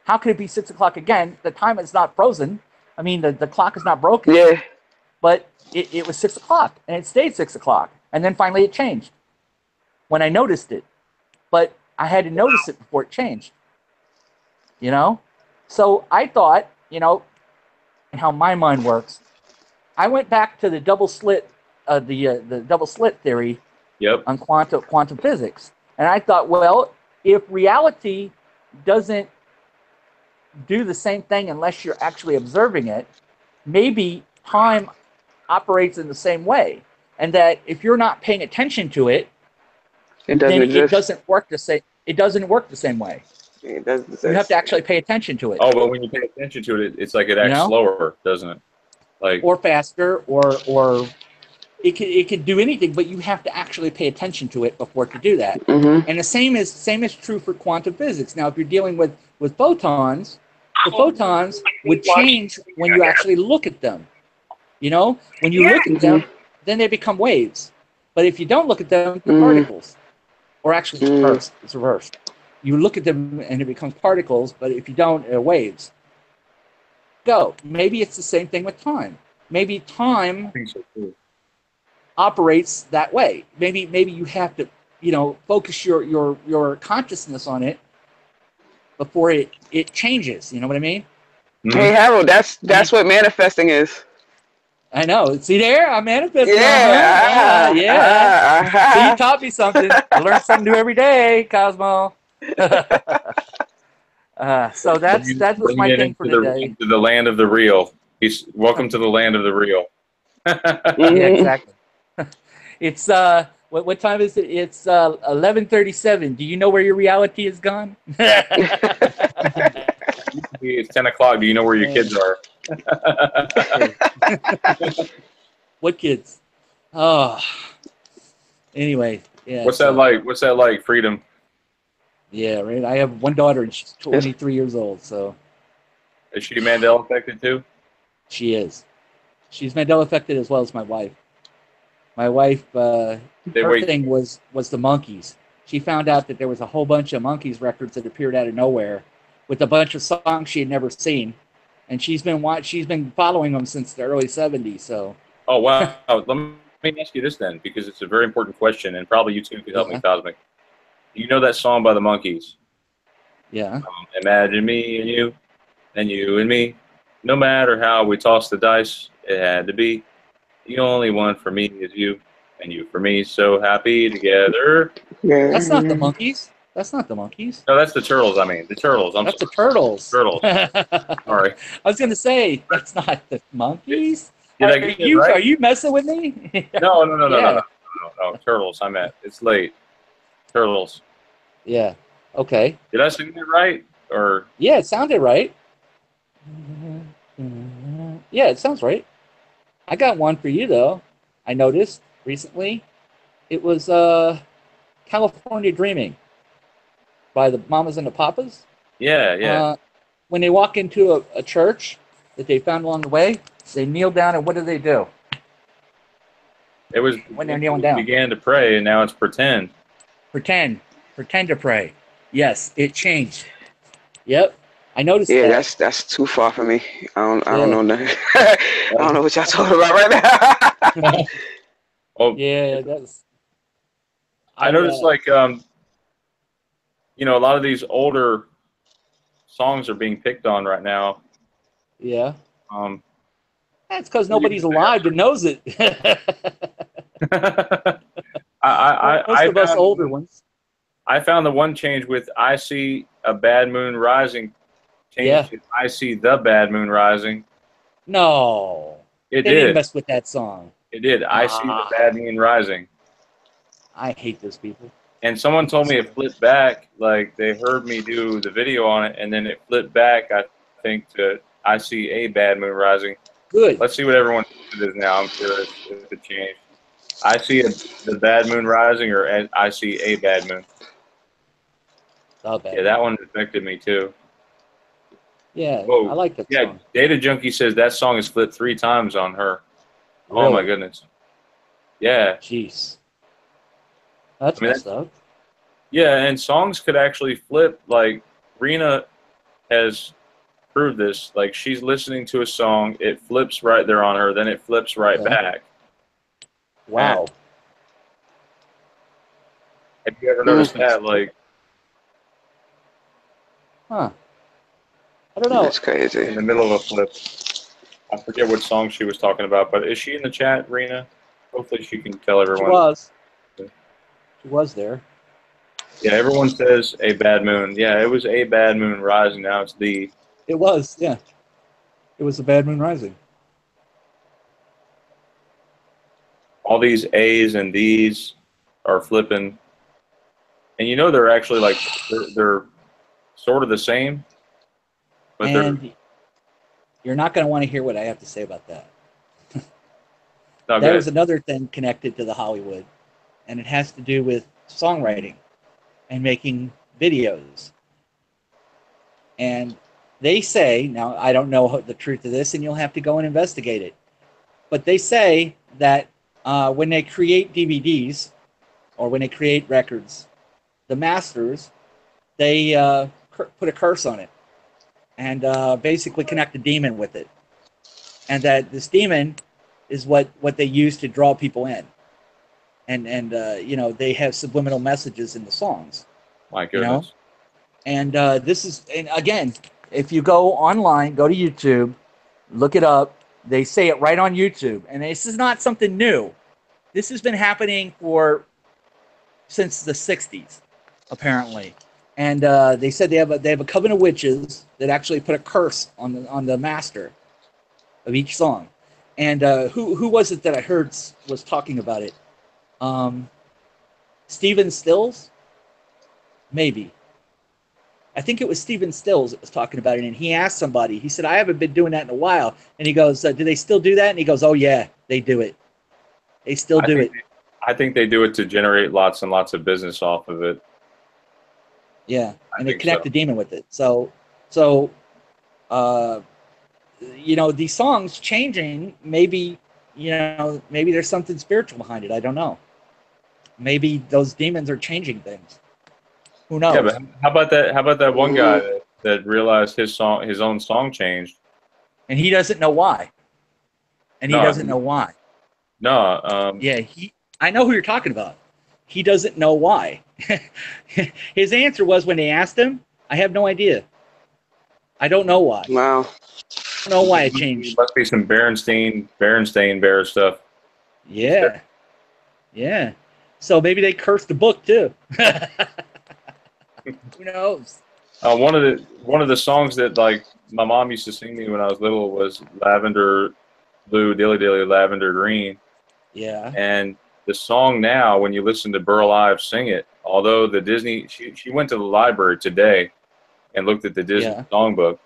How could it be 6 o'clock again? The time is not frozen. I mean, the clock is not broken. Yeah. But it was 6 o'clock, and it stayed 6 o'clock, and then finally it changed when I noticed it. But I had to notice it before it changed. You know? So I thought, you know, and how my mind works, I went back to the double slit, the double slit theory on quantum physics. And I thought, well, if reality doesn't do the same thing unless you're actually observing it, maybe time operates in the same way. And that if you're not paying attention to it, it doesn't work the same. It doesn't work the same way. It doesn't. You have to actually pay attention to it. Oh, but when you pay attention to it, it's like it acts slower, doesn't it? Like or faster, or it could do anything, but you have to actually pay attention to it before it could do that. Mm-hmm. And the same is true for quantum physics. Now, if you're dealing with photons, the photons would change when you actually look at them. You know, when you look at them, then they become waves. But if you don't look at them, they're particles. Or actually, it's reversed. It's reversed. You look at them and it becomes particles, but if you don't, they're waves. Maybe it's the same thing with time. Maybe time operates that way. Maybe you have to, you know, focus your consciousness on it before it changes. You know what I mean? Hey Harold, that's what manifesting is. I know. See there? I'm manifesting. Yeah. See, you taught me something. I learn something new every day, Cosmo. So that was my thing for today. To the land of the real. Welcome to the land of the real. Yeah, exactly. It's what time is it? It's 11:37. Do you know where your reality is gone? It's 10 o'clock. Do you know where your kids are? What kids? Oh. Anyway, yeah. What's that like? What's that like? Freedom. Yeah, right. I have one daughter, and she's 23 years old. So. Is she Mandela affected too? She is. She's Mandela affected as well as my wife. My wife, her thing was the monkeys. She found out that there was a whole bunch of monkeys records that appeared out of nowhere, with a bunch of songs she had never seen, and she's been following them since the early 70s. So. Oh wow! Let me ask you this then, because it's a very important question, and probably you two could help me, Cosmic. You know that song by the Monkees? Yeah. Imagine me and you and me. No matter how we toss the dice, it had to be. The only one for me is you, and you for me. So happy together. Yeah. That's not the Monkees. That's not the Monkees. No, that's the Turtles. I mean, the Turtles. That's the Turtles. Turtles. Sorry. I was going to say, that's not the Monkees. Did I get it right? Are you messing with me? No. Turtles. I meant it's late. Turtles. Yeah. Okay. Did I sing it right? Or yeah, it sounded right. Yeah, it sounds right. I got one for you though. I noticed recently. It was California Dreaming by the Mamas and the Papas. Yeah. When they walk into a church that they found along the way, they kneel down, and what do? It was when they're kneeling down. Began to pray, and now it's pretend. Pretend to pray. Yes, it changed. Yep. I noticed Yeah, that. that's too far for me. I don't know nothing. I don't know what y'all talking about right now. Oh, yeah, that's. I noticed like you know, a lot of these older songs are being picked on right now. Yeah. Um, That's because nobody's alive that knows it. Most of us older ones. I found the one change with "I see a bad moon rising" changed to "I see the bad moon rising." No, they didn't mess with that song. It did. I see the bad moon rising. I hate those people. And someone told me it flipped back, like they heard me do the video on it, and then it flipped back, I think, to "I see a bad moon rising." Good. Let's see what everyone thinks it is now. I'm curious if it changed. I see the bad moon rising, or I see a bad moon. Yeah, that one affected me too. Yeah, whoa. I like that song. Data Junkie says that song is flipped 3 times on her. Really? Oh my goodness. Yeah. Jeez. That's messed up. Yeah, and songs could actually flip. Like Rena has proved this. Like she's listening to a song, it flips right there on her, then it flips right back. Wow. And have you ever noticed that? Like, huh. I don't know. That's crazy. In the middle of a flip. I forget what song she was talking about, but is she in the chat, Rena? Hopefully she can tell everyone. She was. She was there. Yeah, everyone says a bad moon. Yeah, it was a bad moon rising. Now it's the. It was, yeah. It was a bad moon rising. All these A's and D's are flipping. And you know they're actually like, they're sort of the same. But and you're not going to want to hear what I have to say about that. No, there's another thing connected to the Hollywood, and it has to do with songwriting and making videos. And they say, now I don't know the truth of this, and you'll have to go and investigate it, but they say that when they create DVDs or when they create records, the masters, they put a curse on it and basically connect a demon with it. And that this demon is what they use to draw people in. And you know, they have subliminal messages in the songs. My goodness. You know? And this is, and again, if you go online, go to YouTube, look it up, they say it right on YouTube. And this is not something new. This has been happening since the 60s, apparently. And they said they have a coven of witches that actually put a curse on the master of each song. And who was it that I heard was talking about it? Stephen Stills? Maybe. I think it was Stephen Stills that was talking about it, and he asked somebody, he said, I haven't been doing that in a while. And he goes, do they still do that? And he goes, oh yeah, they do it. They still do it. I think they do it to generate lots and lots of business off of it. Yeah, and they connect the demon with it. So you know, these songs changing, maybe, you know, maybe there's something spiritual behind it. I don't know. Maybe those demons are changing things. Who knows? Yeah, but how about that one guy that realized his own song changed, and he doesn't know why. And he doesn't know why. No. Yeah, I know who you're talking about. He doesn't know why. His answer was, when they asked him, I have no idea. I don't know why. Wow. I don't know why it changed. It must be some Berenstain Bear stuff. Yeah. Yeah. So maybe they cursed the book too. Who knows? One of the songs that like my mom used to sing me when I was little was Lavender Blue, Dilly Dilly, Lavender Green. Yeah. And the song now, when you listen to Burl Ives sing it, although the Disney, she went to the library today and looked at the Disney songbook,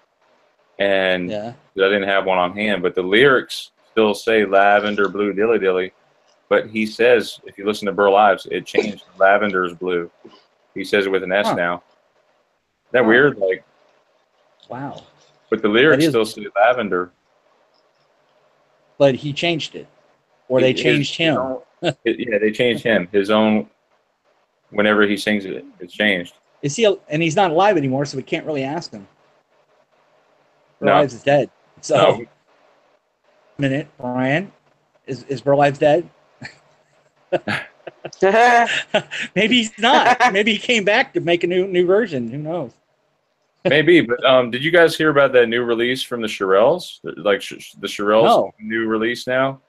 and I didn't have one on hand, but the lyrics still say Lavender Blue, Dilly Dilly. But he says, if you listen to Burl Ives, it changed to Lavender's Blue. He says it with an S now. Isn't that weird? Like, wow. But the lyrics still say Lavender. But he changed it, or they changed him. Yeah, they changed him. His own. Whenever he sings it, it's changed. Is he? And he's not alive anymore, so we can't really ask him. Burl No. Ives is dead. So, No. minute, Brian, is Burl Ives dead? Maybe he's not. Maybe he came back to make a new version. Who knows? Maybe, but did you guys hear about that new release from the Shirelles? Like the Shirelles No. new release now?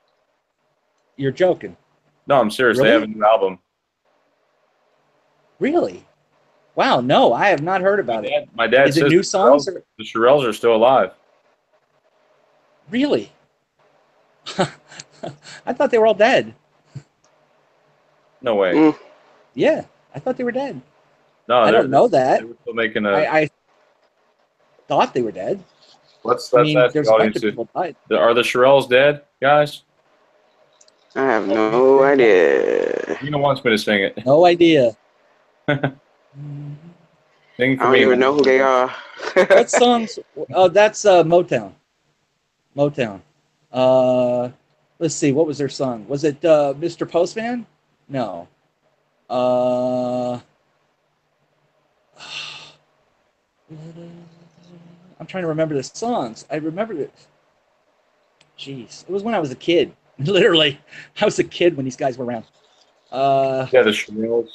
You're joking. No, I'm serious. Really? They have a new album. Really? Wow, no, I have not heard about it. My dad Is it says new songs? the Shirelles are still alive. Really? I thought they were all dead. No way. Mm. Yeah, I thought they were dead. No, I don't know that. They were still making a. I thought they were dead. Let's I mean, ask there's the a bunch audience. of people died. Are the Shirelles dead, guys? I have no idea. You don't want me to sing it. No idea. Sing I for don't me. even know who they are. What songs? Oh, that's Motown. Motown. Let's see. What was their song? Was it Mr. Postman? No. I'm trying to remember the songs. I remember it. Jeez, it was when I was a kid. Literally, I was a kid when these guys were around. Yeah, the Shirelles.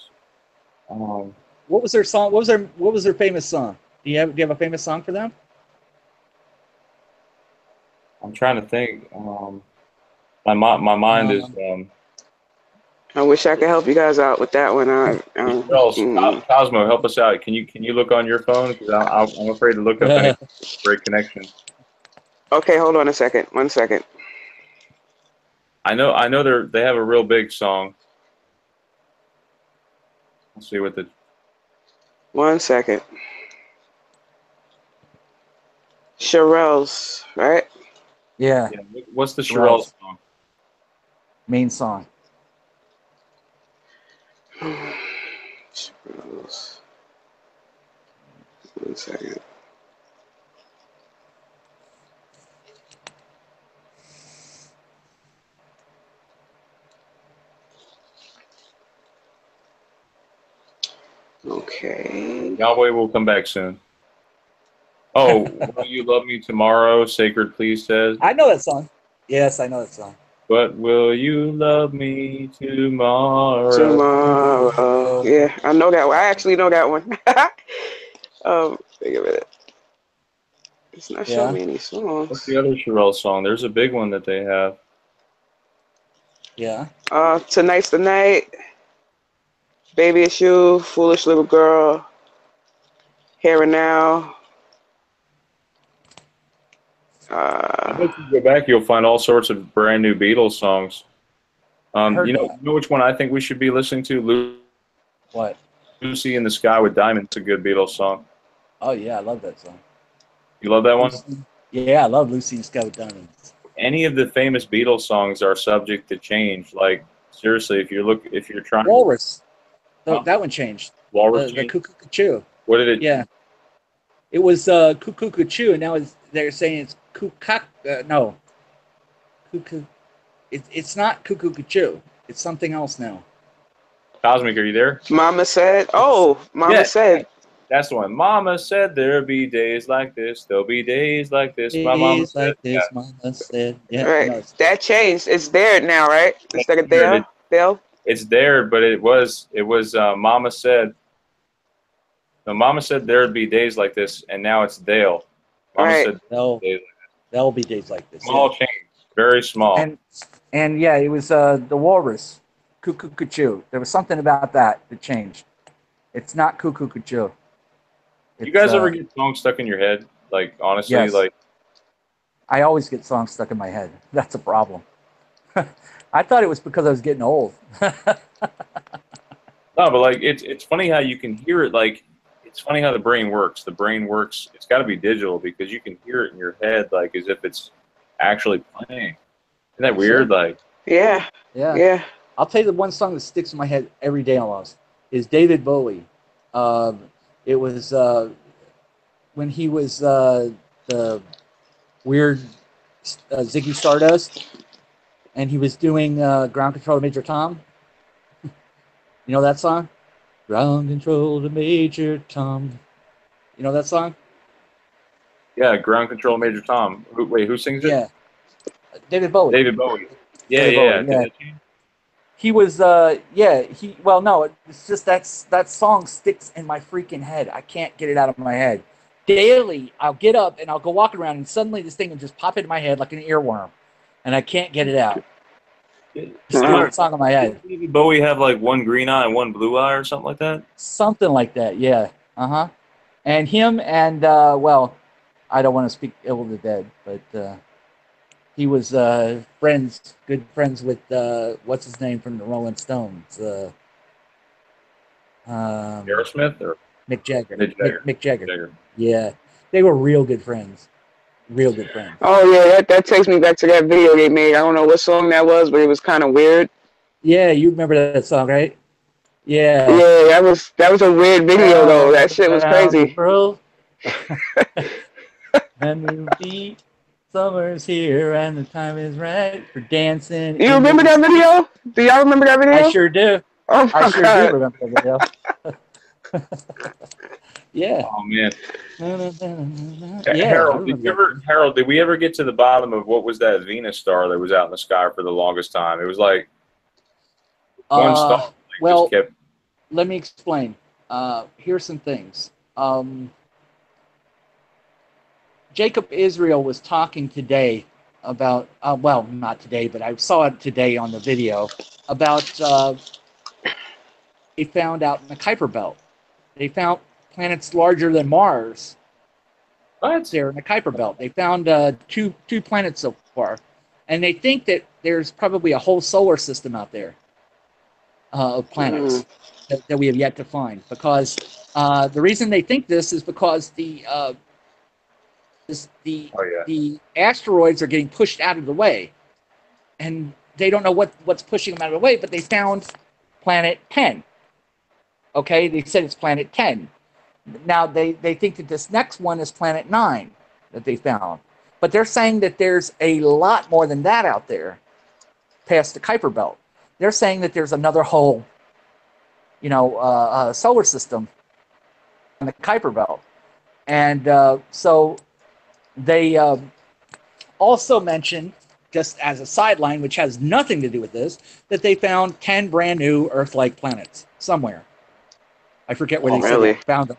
What was their song? What was their famous song? Do you have a famous song for them? I'm trying to think. My mind is. I wish I could help you guys out with that one. Cosmo, help us out. Can you look on your phone? Because I'm afraid to look up any great connection. Okay, hold on a second. 1 second. I know they have a real big song. Let's see what the. 1 second. Shirelles, right? Yeah. What's the Shirelles song? Main song. Shirelles. 1 second. Okay. Yahweh will come back soon. Oh, will you love me tomorrow? Sacred Please says. I know that song. Yes, I know that song. But will you love me tomorrow? Tomorrow. Yeah, I know that one. I actually know that one. Think of it. It's not showing me any songs. What's the other Shirelles song? There's a big one that they have. Yeah. Tonight's the Night. Baby It's You. Foolish Little Girl. Here and Now. If you go back, you'll find all sorts of brand new Beatles songs. You know which one I think we should be listening to? What? Lucy in the Sky with Diamonds. It's a good Beatles song. Oh yeah, I love that song. You love that one? Yeah, I love Lucy in the Sky with Diamonds. Any of the famous Beatles songs are subject to change. Like seriously, if you're trying. Walrus. That one changed. Walrus. The Cuckoo Cuckoo. What did it? Yeah. It was Cuckoo Cuckoo, and now they're saying it's Cuckoo. No. Cuckoo. It's not Cuckoo Cuckoo. It's something else now. Cosmic, are you there? Mama Said. Oh, Mama Said. That's the one. Mama said there'll be days like this. There'll be days like this. My mama said. Like this, Mama said. Yeah. Right. That changed. It's there now, right? Instead of there. It's there, but it was Mama said. No, Mama said there'd be days like this, and now it's Dale. Mama said there'll be days like this. Small change, very small. And yeah, it was the Walrus, Cuckoo Cuckoo. There was something about that changed. It's not Cuckoo Cuckoo. You guys ever get songs stuck in your head? Like honestly, yes. like I always get songs stuck in my head. That's a problem. I thought it was because I was getting old. No, but like it's funny how you can hear it. Like it's funny how the brain works. The brain works. It's got to be digital because you can hear it in your head, like as if it's actually playing. Isn't that weird? Like yeah. I'll tell you the one song that sticks in my head every day almost is David Bowie. It was when he was the weird Ziggy Stardust, and he was doing Ground Control to Major Tom. You know that song? Ground Control to Major Tom. You know that song? Yeah, Ground Control Major Tom. Wait, who sings it? Yeah, David Bowie. David Bowie. Yeah, David yeah. Bowie, yeah. He was, well, no, it's just that song sticks in my freaking head. I can't get it out of my head. Daily, I'll get up and I'll go walking around, and suddenly this thing will just pop into my head like an earworm, and I can't get it out. Just that song in my head. Did David Bowie have like one green eye and one blue eye or something like that? Something like that, yeah. Uh-huh. And him and, well, I don't want to speak ill of the dead, but he was good friends with, what's his name from the Rolling Stones? Aerosmith or Mick Jagger. Mick Jagger. Jagger. Yeah, they were real good friends. Real good friends. Oh yeah, that takes me back to that video they made. I don't know what song that was, but it was kind of weird. Yeah, you remember that song, right? Yeah. Yeah, that was a weird video though. That shit was crazy. And we beat, summer's here and the time is right for dancing. You remember that video? Do y'all remember that video? I sure do. Oh my I sure God. do remember that video. Yeah. Oh man. Yeah, Harold, did we ever get to the bottom of what was that Venus star that was out in the sky for the longest time? It was like one star. Like, well, just kept... let me explain. Here's some things. Jacob Israel was talking today about, well, not today, but I saw it today on the video, about they found out in the Kuiper Belt. They found planets larger than Mars. What? There in the Kuiper Belt. They found two planets so far. And they think that there's probably a whole solar system out there of planets that we have yet to find. Because the reason they think this is because the asteroids are getting pushed out of the way. And they don't know what's pushing them out of the way, but they found planet 10. Okay, they said it's planet 10. Now, they think that this next one is planet 9 that they found. But they're saying that there's a lot more than that out there past the Kuiper Belt. They're saying that there's another whole, solar system on the Kuiper Belt. And so they also mentioned, just as a sideline, which has nothing to do with this, that they found 10 brand new Earth-like planets somewhere. I forget where said they found them.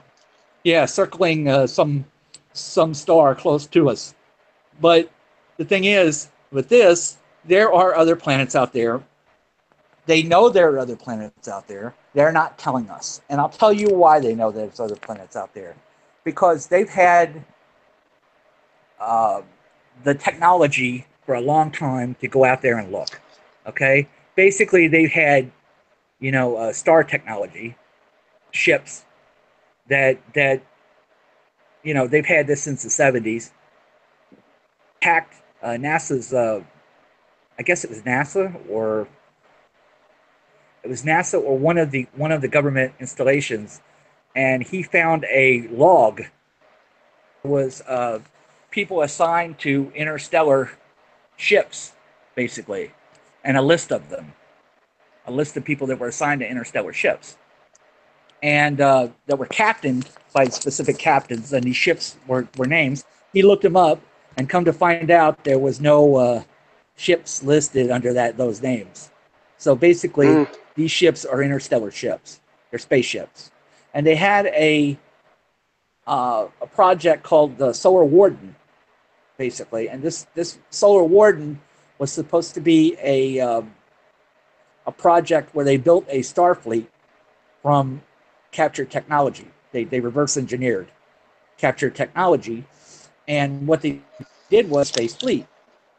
Yeah, circling some star close to us. But the thing is, with this, there are other planets out there. They know there are other planets out there. They're not telling us. And I'll tell you why they know there's other planets out there. Because they've had the technology for a long time to go out there and look. Okay? Basically, they've had, star technology, ships that they've had this since the 70s. Hacked NASA's, I guess it was NASA or one of the government installations, and he found a log. It was people assigned to interstellar ships, basically, and a list of them, a list of people that were assigned to interstellar ships. And that were captained by specific captains, and these ships were names. He looked them up, and come to find out, there was no ships listed under those names. So basically, these ships are interstellar ships. They're spaceships. And they had a project called the Solar Warden, basically. And this Solar Warden was supposed to be a project where they built a star fleet from captured technology. They reverse engineered captured technology, and what they did was space fleet.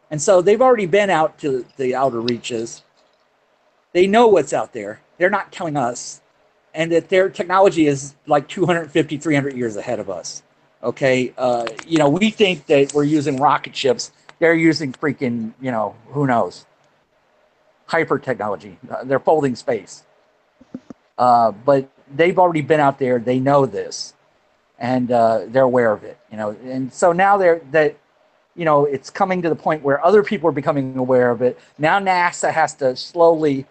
And so they've already been out to the outer reaches. They know what's out there. They're not telling us, and that their technology is like 250, 300 years ahead of us. Okay, we think that we're using rocket ships. They're using freaking, who knows, hyper technology. They're folding space. But they've already been out there. They know this, and they're aware of it. And so now it's coming to the point where other people are becoming aware of it. Now NASA has to slowly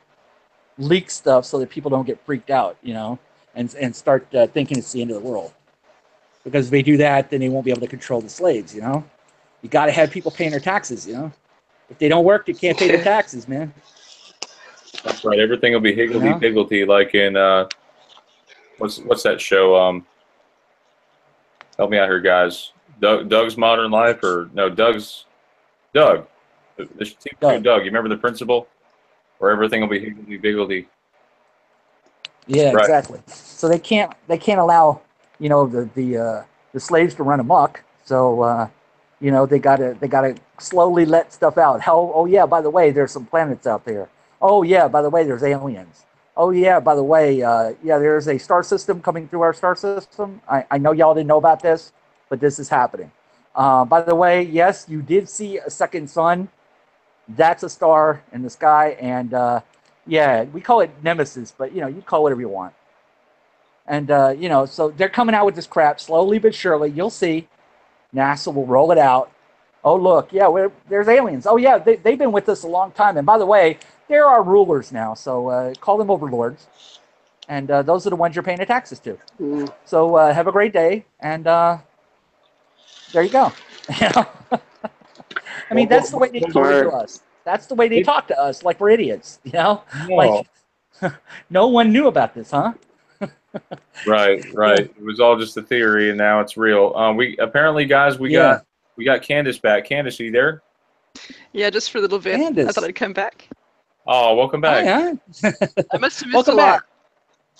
leak stuff so that people don't get freaked out, and start thinking it's the end of the world. because if they do that, then they won't be able to control the slaves. You know, you got to have people paying their taxes. You know, if they don't work, they can't pay their taxes, man. That's right. Everything will be higgledy-piggledy, like in what's that show? Help me out here, guys. Doug's Modern Life, or no, Doug. The TV show Doug. You remember the principal, where everything will be higgledy-piggledy. Yeah, right. Exactly. So they can't allow, you know, the slaves to run amok. So you know, they gotta slowly let stuff out. Oh yeah, by the way, there's some planets out there. Oh yeah, by the way, there's aliens. Oh yeah, by the way, yeah, there's a star system coming through our star system. I know y'all didn't know about this, but this is happening. By the way, yes, you did see a second sun. That's a star in the sky, and yeah, we call it Nemesis, but you know, you call it whatever you want. And you know, so they're coming out with this crap slowly but surely. You'll see. NASA will roll it out. Oh look, yeah, there's aliens. Oh yeah, they've been with us a long time. And by the way, they're our rulers now, so call them overlords. And those are the ones you're paying the taxes to. Mm. So have a great day, and there you go. I mean, that's the way they talk to us. That's the way they talk to us, like we're idiots, you know? No. Like, no one knew about this, huh? Right. It was all just a theory, and now it's real. We apparently, guys, we got Candice back. Candice, are you there? Yeah, just for a little bit. Candice. I thought I'd come back. Oh, welcome back. Oh, yeah. I must have missed a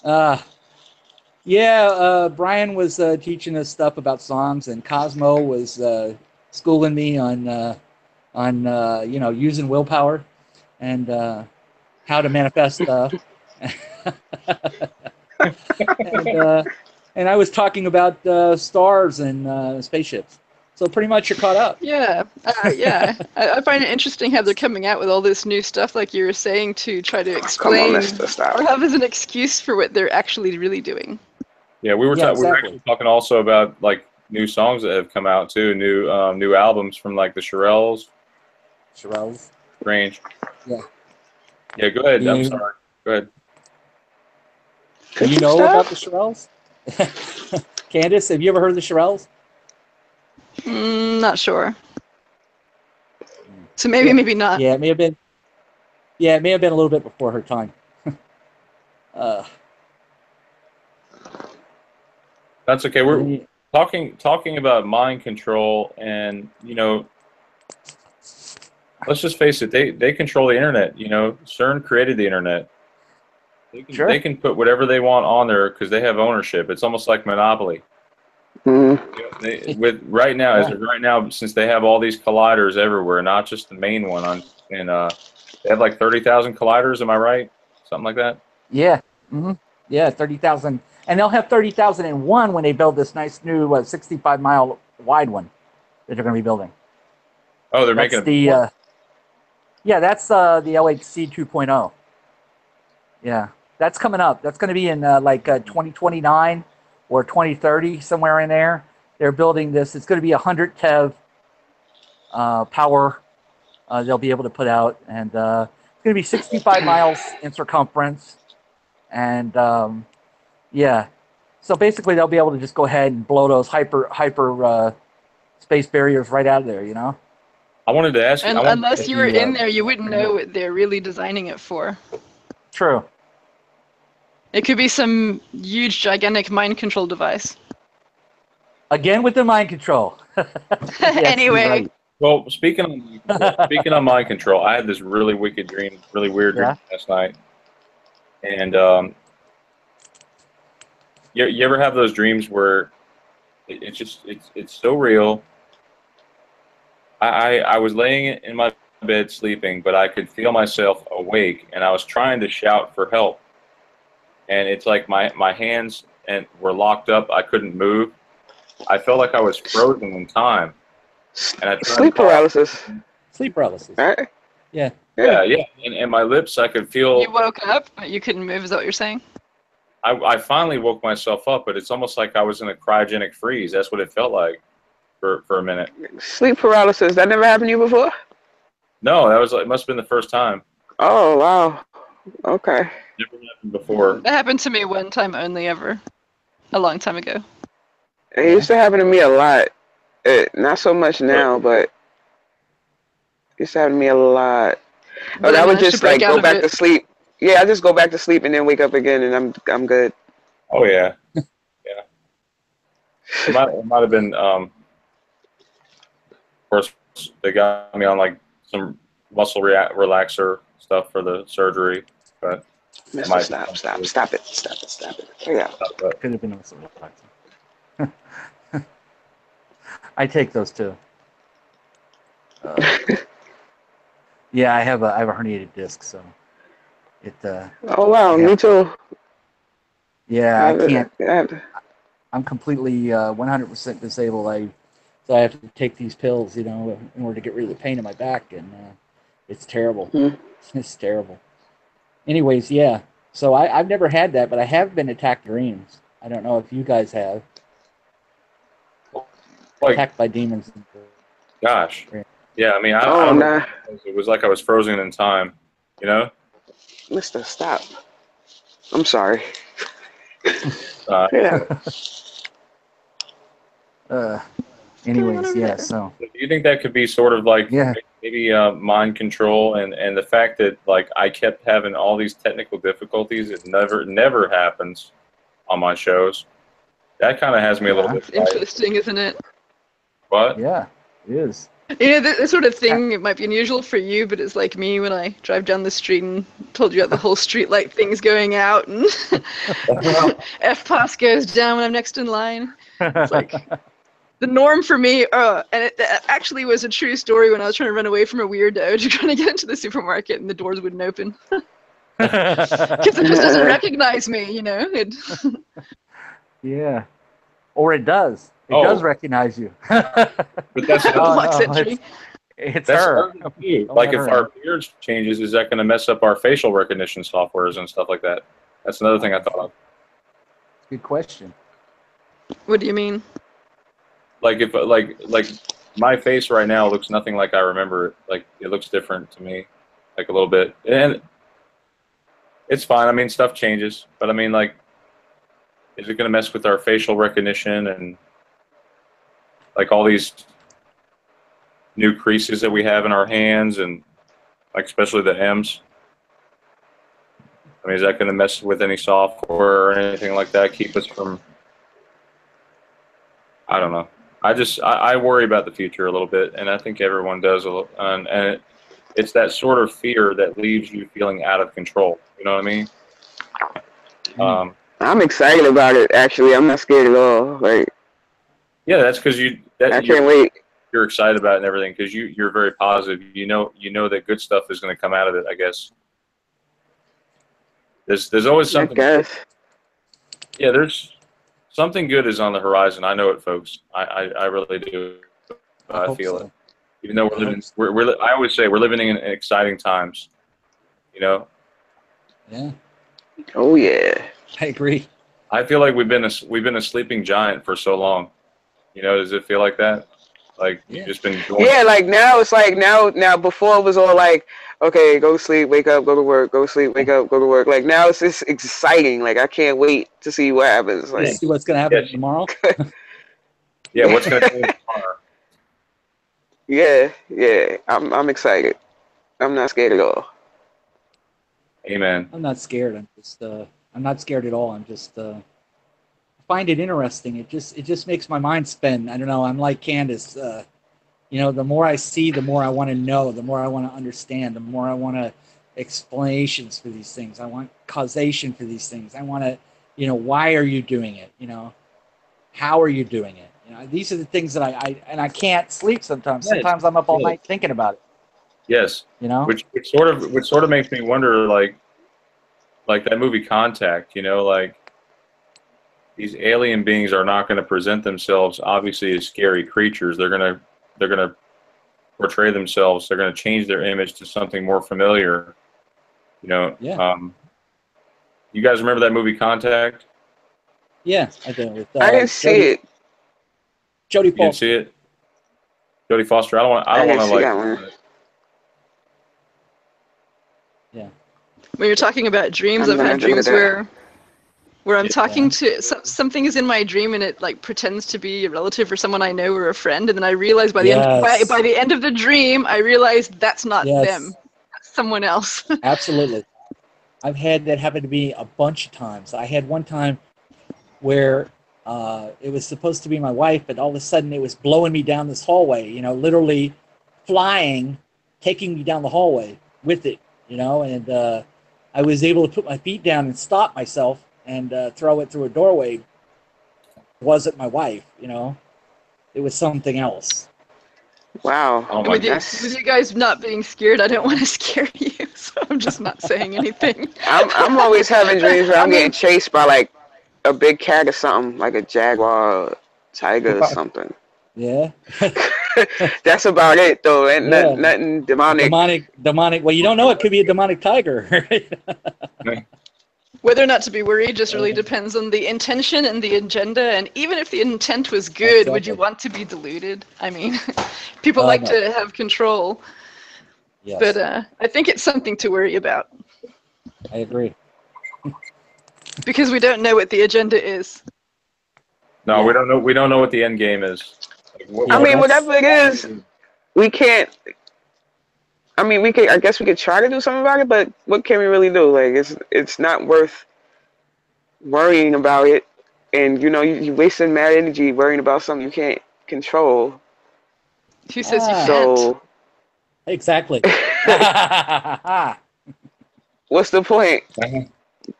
lot. Yeah, Brian was teaching us stuff about songs, and Cosmo was schooling me on you know, using willpower and how to manifest stuff. And I was talking about stars and spaceships. So pretty much you're caught up. Yeah, yeah. I find it interesting how they're coming out with all this new stuff, like you were saying, to try to explain or have as an excuse for what they're actually really doing. Yeah, we were actually talking also about like new songs that have come out too, new albums from like the Shirelles. Strange. Yeah. Yeah, go ahead. I'm sorry. Go ahead. Do you know about the Shirelles? Candice, have you ever heard of the Shirelles? Not sure. So maybe not. Yeah, it may have been. Yeah, it may have been a little bit before her time. That's okay. We're talking about mind control, and you know, let's just face it. They control the internet. You know, CERN created the internet. They can put whatever they want on there because they have ownership. It's almost like Monopoly. Mm-hmm. You know, right now, since they have all these colliders everywhere, not just the main one they have like 30,000 colliders. Am I right? Something like that. Yeah. Mm-hmm. Yeah, 30,000, and they'll have 30,001 when they build this nice new 65-mile wide one that they're going to be building. Oh, they're making the. Yeah, that's the LHC 2.0. Yeah, that's coming up. That's going to be in like 2029 or 2030, somewhere in there. They're building this. It's going to be 100 TeV power. They'll be able to put out, and it's going to be 65 miles in circumference. And yeah, so basically they'll be able to just go ahead and blow those hyper space barriers right out of there. You know. I wanted to ask you. And unless you were in there, you wouldn't know what they're really designing it for. True. It could be some huge, gigantic mind control device. Again with the mind control. Yes, anyway. Right. Well, speaking on mind control, I had this really wicked dream, really weird dream last night. And you ever have those dreams where it's so real? I was laying in my bed sleeping, but I could feel myself awake, and I was trying to shout for help. And it's like my hands were locked up. I couldn't move. I felt like I was frozen in time. And I sleep paralysis. Sleep paralysis. Right? Yeah. Yeah. And my lips, I could feel. You woke up, but you couldn't move. Is that what you're saying? I finally woke myself up, but it's almost like I was in a cryogenic freeze. That's what it felt like for a minute. Sleep paralysis. That never happened to you before? No, it must have been the first time. Oh, wow. Okay. Never happened before. That happened to me one time only ever. A long time ago. It used to happen to me a lot. Not so much now, but it used to happen to me a lot. But I would just like go back to sleep. Yeah, I just go back to sleep and then wake up again, and I'm good. Oh yeah, yeah. It might have been. Of course, they got me on like some muscle relaxer stuff for the surgery, but. Mister, stop it. Yeah. Could have been muscle relaxer. I take those too. Yeah, I have a herniated disc, so it. Oh wow, me too. Yeah, I can't. I'm completely 100% disabled. So I have to take these pills, in order to get rid of the pain in my back, and it's terrible. It's terrible. Anyways, yeah. So I've never had that, but I have been attacked in dreams. I don't know if you guys have. Attacked by demons. Gosh. Yeah, I mean, I don't know. It was like I was frozen in time, Mister, stop. I'm sorry. Anyways, yeah, so. Do you think that could be sort of like maybe mind control and the fact that like I kept having all these technical difficulties, it never happens on my shows. That kind of has me a little bit. Interesting, isn't it? What? Yeah, it is. This sort of thing, it might be unusual for you, but it's like me when I drive down the street and told you about the whole street light things going out and F-Pass goes down when I'm next in line. It's like the norm for me, and it actually was a true story when I was trying to run away from a weirdo trying to get into the supermarket and the doors wouldn't open. Because it just doesn't recognize me, Yeah. Or it does. It does recognize you. But that's it's her. Like if our appearance changes, is that going to mess up our facial recognition softwares and stuff like that? That's another thing I thought of. Good question. What do you mean? Like if like my face right now looks nothing like I remember it. Like it looks different to me, like a little bit, and it's fine. I mean, stuff changes, but I mean, like, is it going to mess with our facial recognition and like all these new creases that we have in our hands and like especially the M's? I mean, is that going to mess with any software or anything like that? Keep us from? I don't know. I worry about the future a little bit, and I think everyone does a little. And it's that sort of fear that leaves you feeling out of control. You know what I mean? I'm excited about it. Actually, I'm not scared at all. Like, yeah, that's because I can't wait. You're excited about it and everything because you're very positive. You know that good stuff is going to come out of it. I guess. There's always something. I guess. Yeah, there's something good is on the horizon. I know it, folks. I really do. I feel it. Even though I always say we're living in exciting times. Yeah. Oh yeah. I agree. I feel like we've been a sleeping giant for so long. Does it feel like that? Like you've just been going. Yeah, like now it's like now before it was all like, okay, go to sleep, wake up, go to work, go to sleep, wake up, go to work. Like now it's just exciting. Like I can't wait to see what happens. Like see what's gonna happen tomorrow. Yeah, what's gonna happen tomorrow? Yeah. I'm excited. I'm not scared at all. Amen. I'm not scared. I'm not scared at all. I'm just find it interesting. It just makes my mind spin. I don't know. I'm like Candice. The more I see, the more I want to know. The more I want to understand. The more I want explanations for these things. I want causation for these things. I want to, why are you doing it? How are you doing it? These are the things that I can't sleep sometimes. Sometimes I'm up all night thinking about it. Yes. Which sort of makes me wonder, like that movie Contact. Like these alien beings are not going to present themselves obviously as scary creatures. They're gonna portray themselves. They're going to change their image to something more familiar. Yeah. You guys remember that movie Contact? Yeah, I do. I didn't see it. Jodie Foster. You didn't see it? Jodie Foster. I don't want to like. Yeah. When you're talking about dreams, I've had dreams where where I'm talking to something is in my dream and it like pretends to be a relative or someone I know or a friend, and then I realize by the end of the dream, I realize that's not them, that's someone else. Absolutely. I've had that happen to me a bunch of times. I had one time where it was supposed to be my wife, but all of a sudden it was blowing me down this hallway, you know, literally flying, taking me down the hallway with it, you know, and I was able to put my feet down and stop myself and throw it through a doorway. It wasn't my wife, you know. It was something else. Wow. Oh my with you guys not being scared, I don't want to scare you, so I'm just not saying anything. I'm always having dreams where I'm getting chased by like a big cat or something, like a jaguar or tiger or something. Yeah. That's about it though. And nothing demonic. Demonic. Well, you don't know. It could be a demonic tiger. Whether or not to be worried just really depends on the intention and the agenda. And even if the intent was good, would you want to be deluded? I mean, people like to have control. Yes. But I think it's something to worry about. I agree. Because we don't know what the agenda is. No, we don't know. We don't know what the end game is. I mean, whatever it is, we can't. I mean, we could. I guess we could try to do something about it, but what can we really do? Like, it's not worth worrying about it. And you know, you're wasting mad energy worrying about something you can't control. Who says you can't? Exactly. What's the point?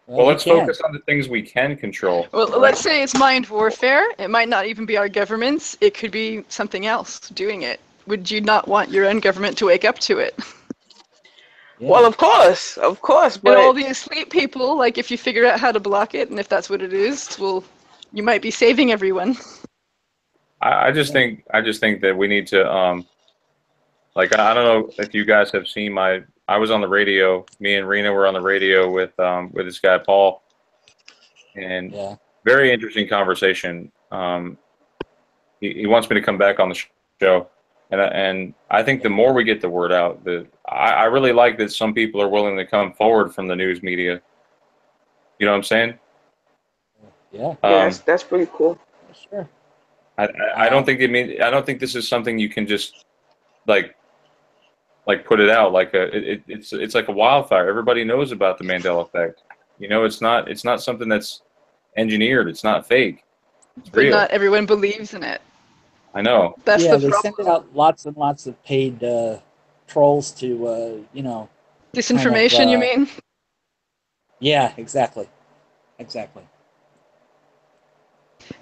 Well, let's focus on the things we can control. Well, let's say it's mind warfare. It might not even be our governments. It could be something else doing it. Would you not want your own government to wake up to it? Yeah. Well, of course. But and all the asleep people, like if you figure out how to block it, and if that's what it is, well, you might be saving everyone. I just think that we need to, like, I don't know if you guys have seen I was on the radio. Me and Rena were on the radio with this guy Paul, and very interesting conversation. He wants me to come back on the show, and I think the more we get the word out, I really like that some people are willing to come forward from the news media. You know what I'm saying? Yeah. That's pretty cool. Sure. I don't think I don't think this is something you can just like put it out like it's like a wildfire. Everybody knows about the Mandela effect. You know, it's not something that's engineered. It's not fake. It's real. But not everyone believes in it. I know. That's the they problem. send out lots and lots of paid trolls to you know. Disinformation, kind of, you mean? Yeah, exactly.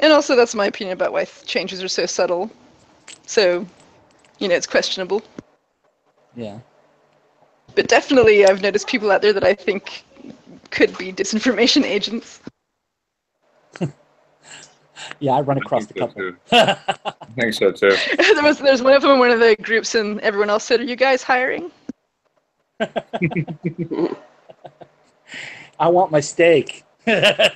And also, that's my opinion about why changes are so subtle. So, you know, it's questionable. Yeah. But definitely, I've noticed people out there that I think could be disinformation agents. Yeah, I run across a couple. I think so too. There's one of them in one of the groups, and everyone else said, "Are you guys hiring?" I want my steak. I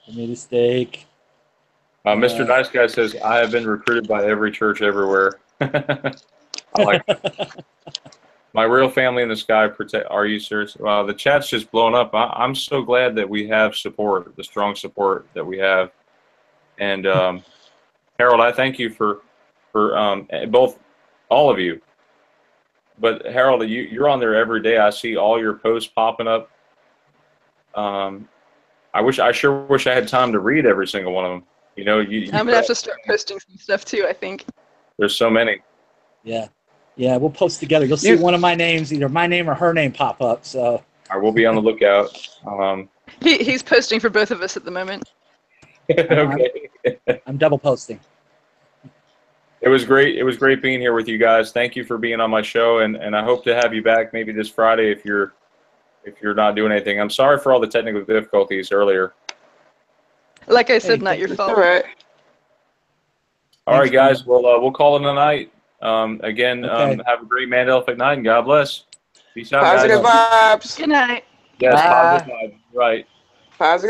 made a steak. Mr. Nice Guy says, I have been recruited by every church everywhere. I like it. My real family in the sky protect. Are you serious? Wow, the chat's just blown up. I'm so glad that we have support, the strong support that we have. And Harold, I thank you for all of you. But Harold, you're on there every day. I see all your posts popping up. I sure wish I had time to read every single one of them. You know, I'm gonna have to start posting some stuff too, I think. There's so many. Yeah, we'll post together. You'll see one of my names, either my name or her name, pop up. So I will be on the lookout. He's posting for both of us at the moment. Okay. I'm double posting. It was great. It was great being here with you guys. Thank you for being on my show, and I hope to have you back maybe this Friday if you're not doing anything. I'm sorry for all the technical difficulties earlier. Like I said, not your fault. All right, guys. Well, we'll call it a night. Again, have a great Mandela Effect night, and God bless. Peace out, Positive guys. vibes. Good night. Yes, positive vibes. Right. Positive